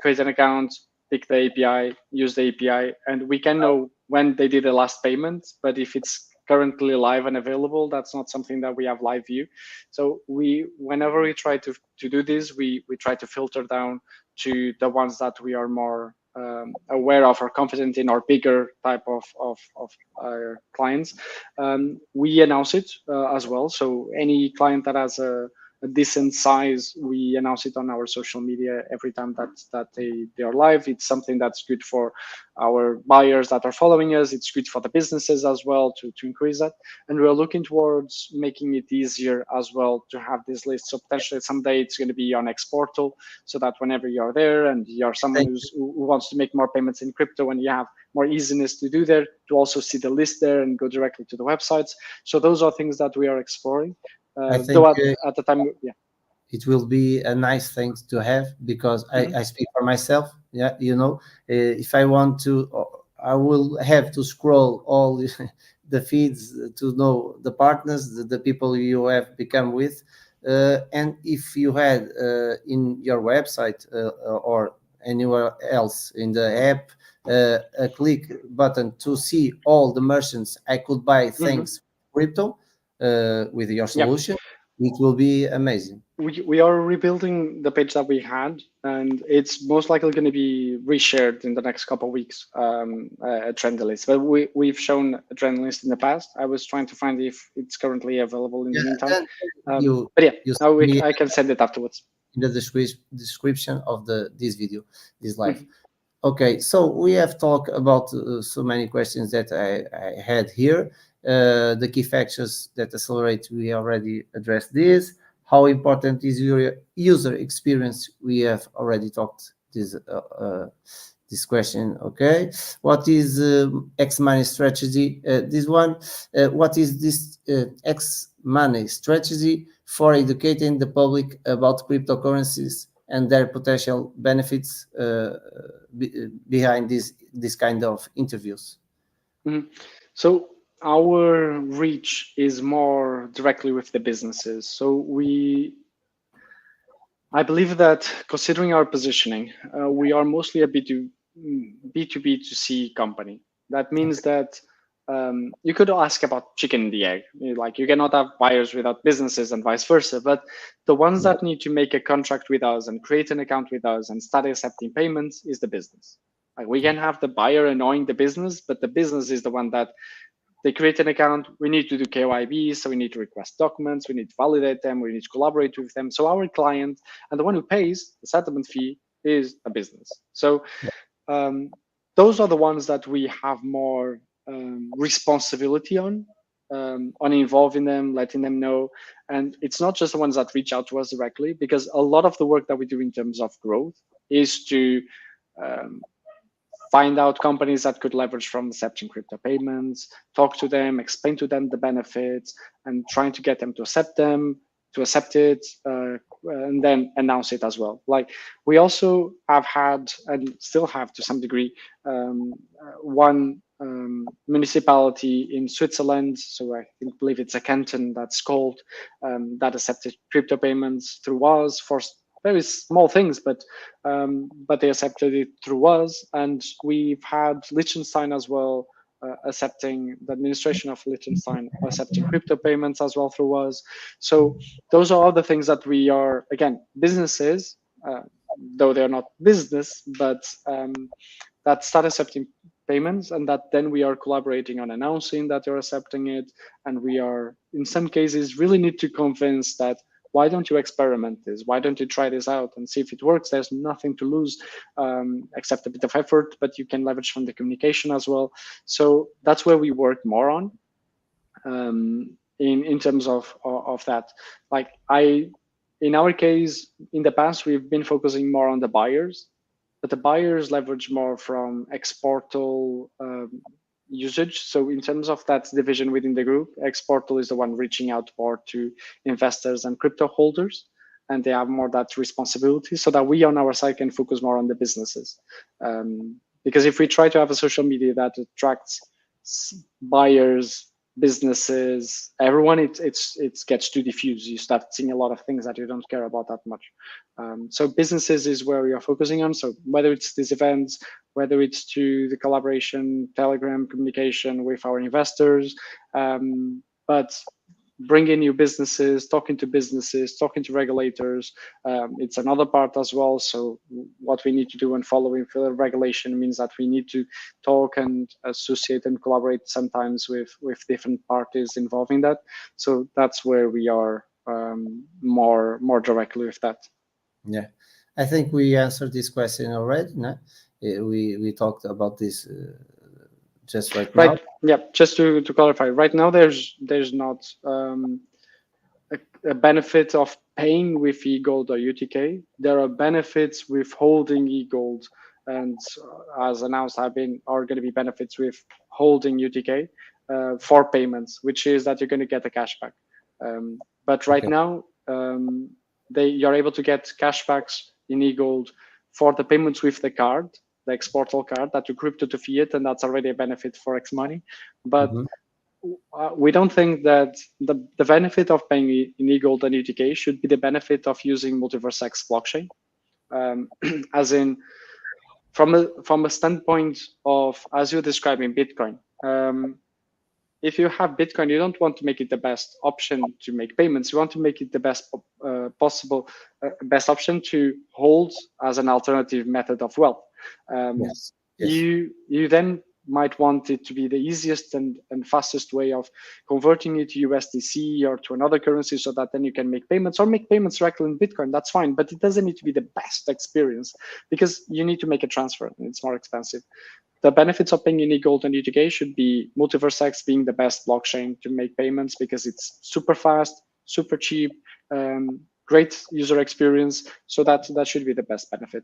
create an account, pick the API, use the API, and we can know when they did the last payment. But if it's currently live and available, that's not something that we have live view. So whenever we try to do this, we try to filter down to the ones that we are more aware of or confident in, or bigger type of clients. We announce it as well. So any client that has a decent size, we announce it on our social media every time that they are live. It's something that's good for our buyers that are following us. It's good for the businesses as well to increase that. And we're looking towards making it easier as well to have this list. So potentially someday it's going to be on X Portal, so that whenever you're there and you're someone who wants to make more payments in crypto, and you have more easiness to do there, to also see the list there and go directly to the websites. So those are things that we are exploring. I think though at the time, yeah, it will be a nice thing to have, because I speak for myself. Yeah, if I want to, I will have to scroll all the feeds to know the partners, the people you have become with. And if you had in your website or anywhere else in the app a click button to see all the merchants I could buy thanks crypto with your solution, it will be amazing. We are rebuilding the page that we had, and it's most likely going to be reshared in the next couple of weeks, a trend list. But we've shown a trend list in the past. I was trying to find if it's currently available in the meantime. But yeah, I can send it afterwards. In the description of this video, this live. Okay, so we have talked about so many questions that I had here. The key factors that accelerate, we already addressed this. How important is your user experience? We have already talked this question. Okay, what is XMoney strategy? This one. What is this XMoney strategy for educating the public about cryptocurrencies and their potential benefits behind this kind of interviews? So our reach is more directly with the businesses. So I believe that, considering our positioning, we are mostly a B2B2C company. That means that you could ask about chicken and the egg. Like, you cannot have buyers without businesses and vice versa. But the ones that need to make a contract with us and create an account with us and start accepting payments is the business. Like, we can have the buyer annoying the business, but the business is the one that they create an account. We need to do KYB, so we need to request documents, we need to validate them, we need to collaborate with them. So our client, and the one who pays the settlement fee, is a business. So those are the ones that we have more responsibility on involving them, letting them know. And it's not just the ones that reach out to us directly, because a lot of the work that we do in terms of growth is to find out companies that could leverage from accepting crypto payments, talk to them, explain to them the benefits, and trying to get them to accept it, and then announce it as well. Like, we also have had, and still have to some degree, one municipality in Switzerland, so I believe it's a canton that's called, that accepted crypto payments through us for very small things, but they accepted it through us. And we've had Liechtenstein as well, accepting the administration of Liechtenstein, accepting crypto payments as well through us. So those are all the things that we are, again, businesses, though they're not business, but that start accepting payments, and that then we are collaborating on announcing that you're accepting it. And we are, in some cases, really need to convince that, why don't you experiment this? Why don't you try this out and see if it works? There's nothing to lose except a bit of effort, but you can leverage from the communication as well. So that's where we work more on in terms of that. Like in our case, in the past, we've been focusing more on the buyers, but the buyers leverage more from Exportal usage. So in terms of that division within the group, Exportal is the one reaching out more to investors and crypto holders, and they have more that responsibility, so that we on our side can focus more on the businesses. Because if we try to have a social media that attracts buyers, businesses, everyone, it gets too diffuse. You start seeing a lot of things that you don't care about that much. So businesses is where we are focusing on. So whether it's these events, whether it's to the collaboration, Telegram communication with our investors, but bringing new businesses, talking to regulators, it's another part as well. So what we need to do when following the regulation means that we need to talk and associate and collaborate sometimes with different parties involving that. So that's where we are more directly with that. Yeah, I think we answered this question already. No? We talked about this just right now. Yeah, just to clarify, right now there's not a benefit of paying with eGold or UTK. There are benefits with holding eGold, and as announced, are going to be benefits with holding UTK for payments, which is that you're going to get a cashback. But right now, you're able to get cashbacks in eGold for the payments with the card, the Exportal card, that you crypto to fiat, and that's already a benefit for XMoney. But we don't think that the benefit of paying in eGold and UTK should be the benefit of using Multiverse X blockchain. As in, from a standpoint of, as you're describing Bitcoin, if you have Bitcoin, you don't want to make it the best option to make payments. You want to make it the best possible, best option to hold as an alternative method of wealth. Yes. You then might want it to be the easiest and fastest way of converting it to USDC or to another currency, so that then you can make payments, or make payments directly in Bitcoin. That's fine, but it doesn't need to be the best experience, because you need to make a transfer and it's more expensive. The benefits of paying in eGold and UTK should be Multiverse X being the best blockchain to make payments, because it's super fast, super cheap, great user experience. So that should be the best benefit.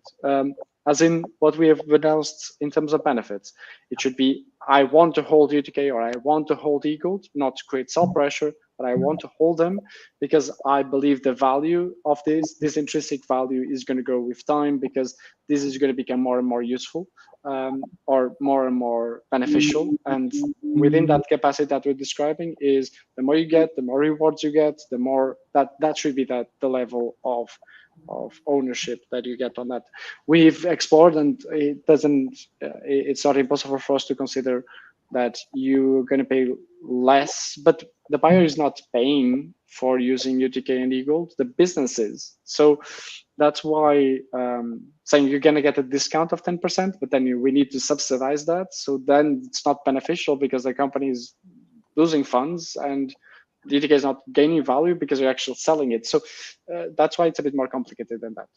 As in what we have announced in terms of benefits, it should be, I want to hold UTK or I want to hold eGold, not to create sell pressure, but I want to hold them because I believe the value of this intrinsic value is going to grow with time, because this is going to become more and more useful, or more and more beneficial. And within that capacity that we're describing is, the more you get, the more rewards you get, the more that should be the level of ownership that you get on that. We've explored, and it's not impossible for us to consider that you're going to pay less, but the buyer is not paying for using UTK and eGold, the business is. So that's why saying you're going to get a discount of 10%, but then we need to subsidize that. So then it's not beneficial, because the company is losing funds and the UTK is not gaining value because you're actually selling it. So that's why it's a bit more complicated than that.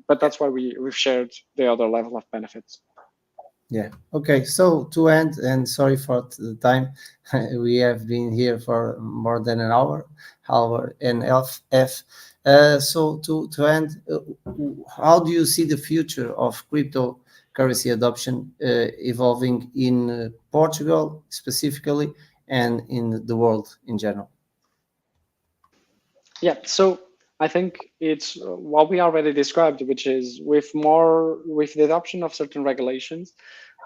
But that's why we've shared the other level of benefits. Yeah. Okay. So to end, and sorry for the time, we have been here for more than an hour and half. So to end, how do you see the future of cryptocurrency adoption evolving in Portugal specifically, and in the world in general? Yeah. So I think it's what we already described, which is with the adoption of certain regulations,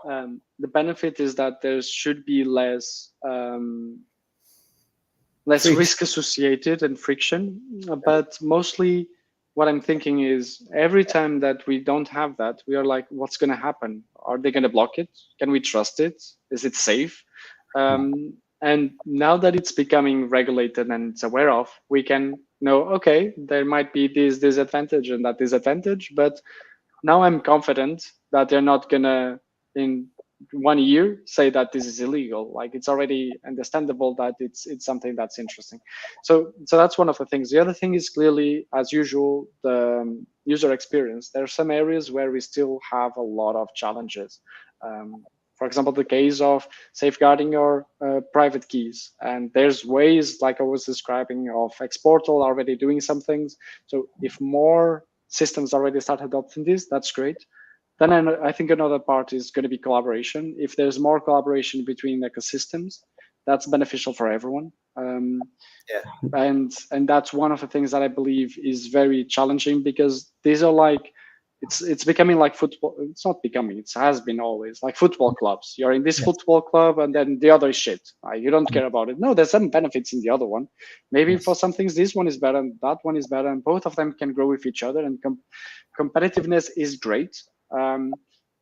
the benefit is that there should be less risk associated and friction. But mostly what I'm thinking is, every time that we don't have that, we are like, what's going to happen? Are they going to block it? Can we trust it? Is it safe? And now that it's becoming regulated and it's aware of, we can know, okay, there might be this disadvantage and that disadvantage, but now I'm confident that they're not gonna, in 1 year, say that this is illegal. Like, it's already understandable that it's something that's interesting. So that's one of the things. The other thing is clearly, as usual, the user experience. There are some areas where we still have a lot of challenges. For example, the case of safeguarding your private keys. And there's ways, like I was describing, of Exportal already doing some things. So if more systems already start adopting this, that's great. Then I think another part is going to be collaboration. If there's more collaboration between ecosystems, that's beneficial for everyone. And that's one of the things that I believe is very challenging, because these are like, it's becoming like football. It's not becoming, it has been always like football clubs. You're in this football club and then the other is shit. You don't care about it. No, there's some benefits in the other one. Maybe for some things, this one is better and that one is better, and both of them can grow with each other, and competitiveness is great.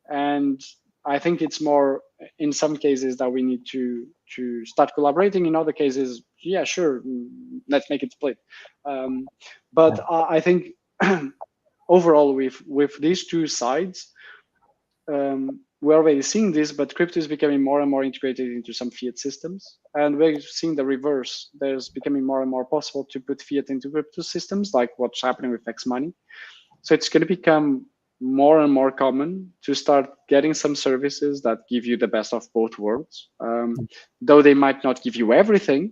And I think it's more in some cases that we need to start collaborating. In other cases, yeah, sure, let's make it split. But I think overall, with these two sides, we're already seeing this, but crypto is becoming more and more integrated into some fiat systems. And we're seeing the reverse. There's becoming more and more possible to put fiat into crypto systems, like what's happening with XMoney. So it's going to become more and more common to start getting some services that give you the best of both worlds. Though they might not give you everything,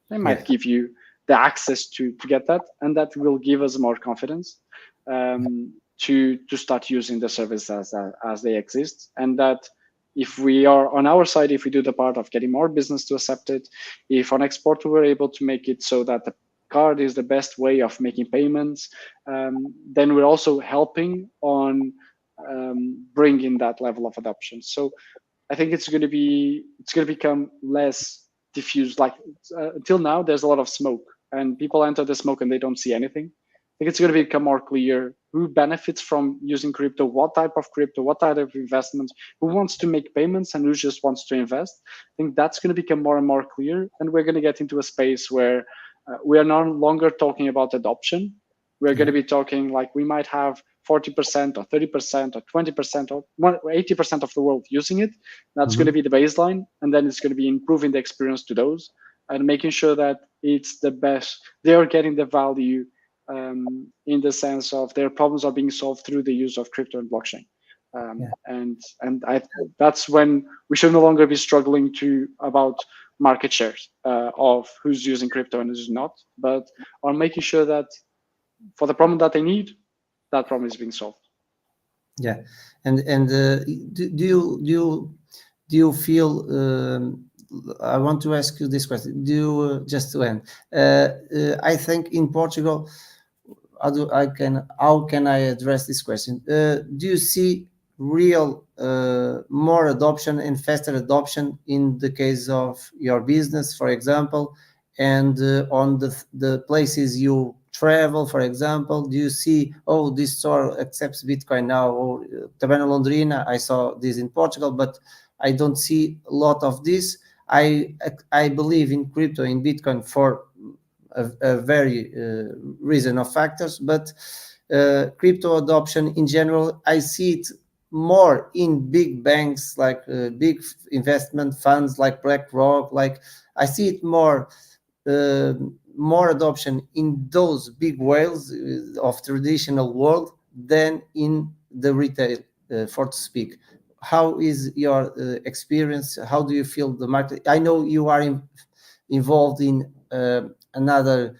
they might give you the access to get that, and that will give us more confidence to start using the service as they exist. And that if we are on our side, if we do the part of getting more business to accept it, if on export we're able to make it so that the card is the best way of making payments, then we're also helping on bringing that level of adoption. So I think it's going to become less diffused. Like until now, there's a lot of smoke, and people enter the smoke and they don't see anything. I think it's going to become more clear who benefits from using crypto, what type of investments, who wants to make payments and who just wants to invest. I think that's going to become more and more clear, and we're going to get into a space where we are no longer talking about adoption. We're going to be talking like we might have 40% or 30% or 20% or 80% of the world using it. That's going to be the baseline, and then it's going to be improving the experience to those and making sure that it's the best. They are getting the value in the sense of their problems are being solved through the use of crypto and blockchain. And that's when we should no longer be struggling about market shares of who's using crypto and who's not, but are making sure that for the problem that they need, that problem is being solved. Yeah, and do you feel? I want to ask you this question. Just to end? I think in Portugal, how can I address this question? Do you see real more adoption and faster adoption in the case of your business, for example, and on the places you travel, for example? Do you see, oh, this store accepts Bitcoin now, or Taberna Londrina, I saw this in Portugal, but I don't see a lot of this. I believe in crypto, in Bitcoin, for a very reason of factors, but crypto adoption in general, I see it more in big banks, like big investment funds like BlackRock. Like I see it more adoption in those big whales of traditional world than in the retail, for to speak. How is your experience? How do you feel the market? I know you are involved in another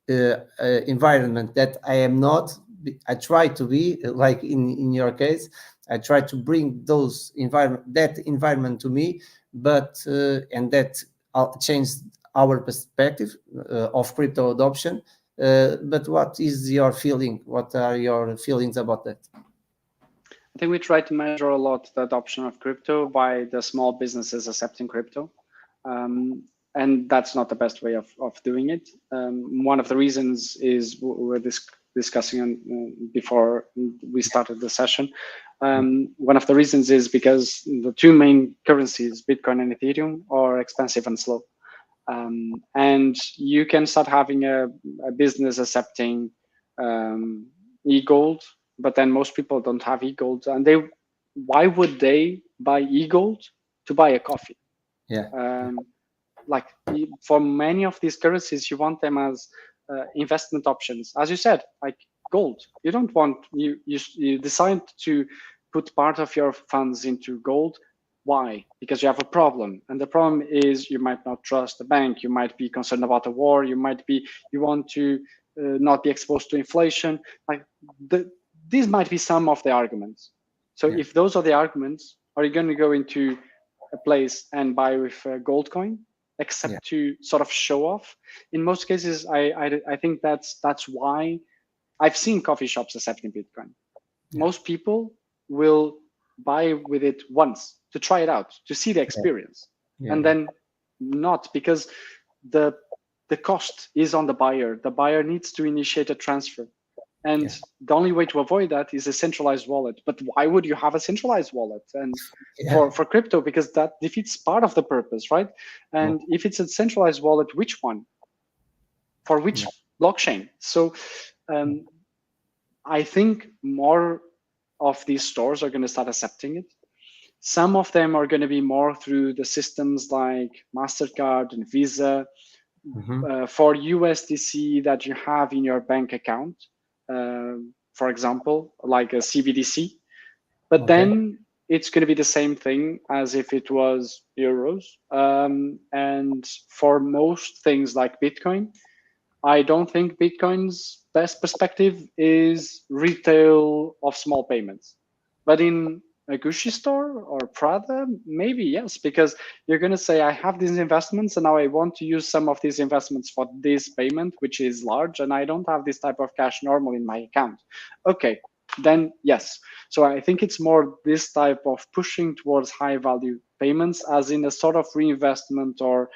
environment that I am not. I try to be, like in your case. I try to bring that environment to me, but and that changed our perspective of crypto adoption. But what is your feeling? What are your feelings about that? I think we try to measure a lot the adoption of crypto by the small businesses accepting crypto. And that's not the best way of doing it. One of the reasons is we're discussing before we started the session. One of the reasons is because the two main currencies, Bitcoin and Ethereum, are expensive and slow. And you can start having a business accepting e-gold, but then most people don't have e-gold, and why would they buy e-gold to buy a coffee? Like for many of these currencies, you want them as investment options, as you said, like gold. You don't want you decide to put part of your funds into gold. Why? Because you have a problem, and the problem is you might not trust the bank. You might be concerned about a war. You want to not be exposed to inflation. Like these might be some of the arguments. So if those are the arguments, are you going to go into a place and buy with a gold coin, except to sort of show off? In most cases, I think that's why I've seen coffee shops accepting Bitcoin. Most people will buy with it once to try it out, to see the experience, and then not, because the cost is on the buyer. The buyer needs to initiate a transfer. And the only way to avoid that is a centralized wallet. But why would you have a centralized wallet? And for crypto, because that defeats part of the purpose, right? And if it's a centralized wallet, which one? For which blockchain? So I think more of these stores are going to start accepting it. Some of them are going to be more through the systems like MasterCard and Visa for USDC that you have in your bank account. For example, like a CBDC, but then it's going to be the same thing as if it was euros. And for most things like Bitcoin, I don't think Bitcoin's best perspective is retail of small payments. But in a Gucci store or Prada, maybe yes, because you're going to say, I have these investments and now I want to use some of these investments for this payment, which is large, and I don't have this type of cash normally in my account. Okay, then yes. So I think it's more this type of pushing towards high value payments, as in a sort of reinvestment or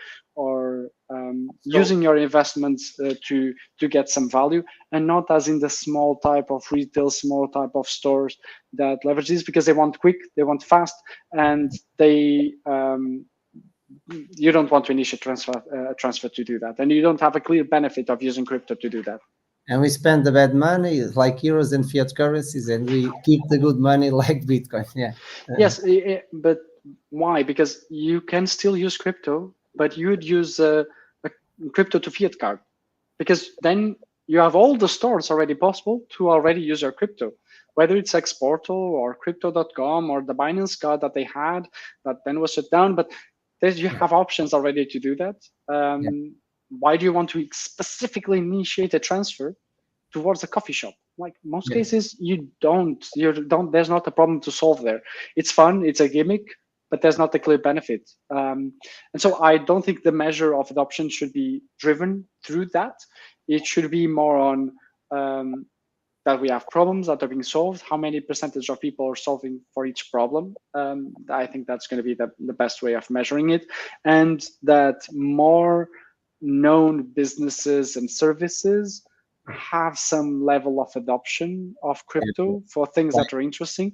using your investments to get some value, and not as in the small type of retail, small type of stores that leverage this because they want quick, they want fast, and they you don't want to initiate transfer to do that, and you don't have a clear benefit of using crypto to do that. And we spend the bad money like euros and fiat currencies, and we keep the good money like Bitcoin. Yes, but why? Because you can still use crypto, but you would use a crypto to fiat card, because then you have all the stores already possible to already use your crypto, whether it's Exportal or Crypto.com or the Binance card that they had that then was shut down. But you have options already to do that. Why do you want to specifically initiate a transfer towards a coffee shop? Like most cases, you don't. There's not a problem to solve there. It's fun. It's a gimmick, but there's not a clear benefit. And so I don't think the measure of adoption should be driven through that. It should be more on that we have problems that are being solved, how many percentage of people are solving for each problem. I think that's going to be the best way of measuring it, and that more known businesses and services have some level of adoption of crypto for things that are interesting.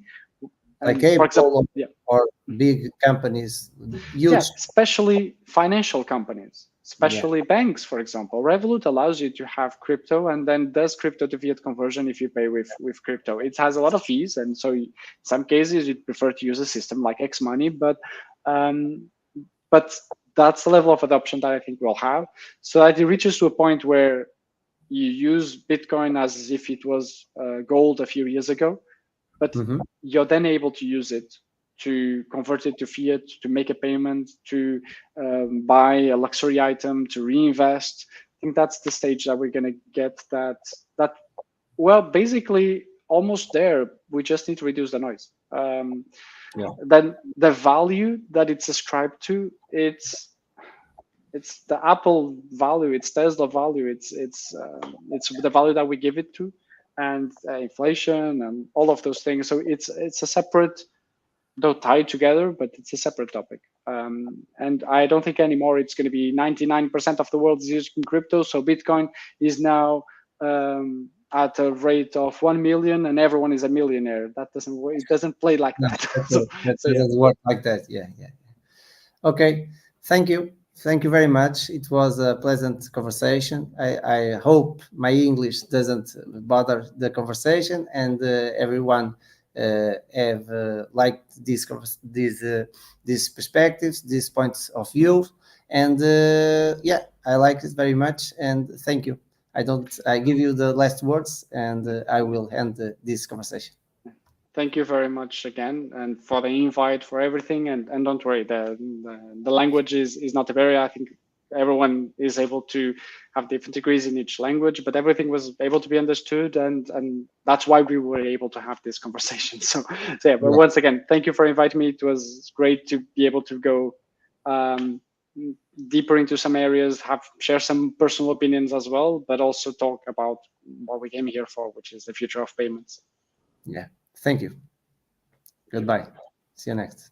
Like for example, or big companies, huge, especially financial companies, especially banks, for example. Revolut allows you to have crypto and then does crypto to fiat conversion if you pay with crypto. It has a lot of fees, and so in some cases you'd prefer to use a system like XMoney, but that's the level of adoption that I think we'll have, so that it reaches to a point where you use Bitcoin as if it was gold a few years ago, but you're then able to use it to convert it to fiat, to make a payment, to buy a luxury item, to reinvest. I think that's the stage that we're going to get that, well, basically almost there. We just need to reduce the noise. Then the value that it's ascribed to, it's the Apple value, it's Tesla value, it's the value that we give it to, and inflation and all of those things. So it's a separate, though tied together, but it's a separate topic. And I don't think anymore it's going to be 99% of the world is using crypto. So Bitcoin is now at a rate of 1 million and everyone is a millionaire. That doesn't work. It doesn't play like that. That doesn't work like that. Yeah. Okay. Thank you very much. It was a pleasant conversation. I hope my English doesn't bother the conversation, and everyone have liked these perspectives, these points of view, and I like it very much. And thank you. I give you the last words, and I will end this conversation. Thank you very much again, and for the invite, for everything. And don't worry, the language is not a barrier. I think everyone is able to have different degrees in each language, but everything was able to be understood, and that's why we were able to have this conversation. So yeah, but once again, thank you for inviting me. It was great to be able to go deeper into some areas, share some personal opinions as well, but also talk about what we came here for, which is the future of payments. Yeah. Thank you. Goodbye. See you next.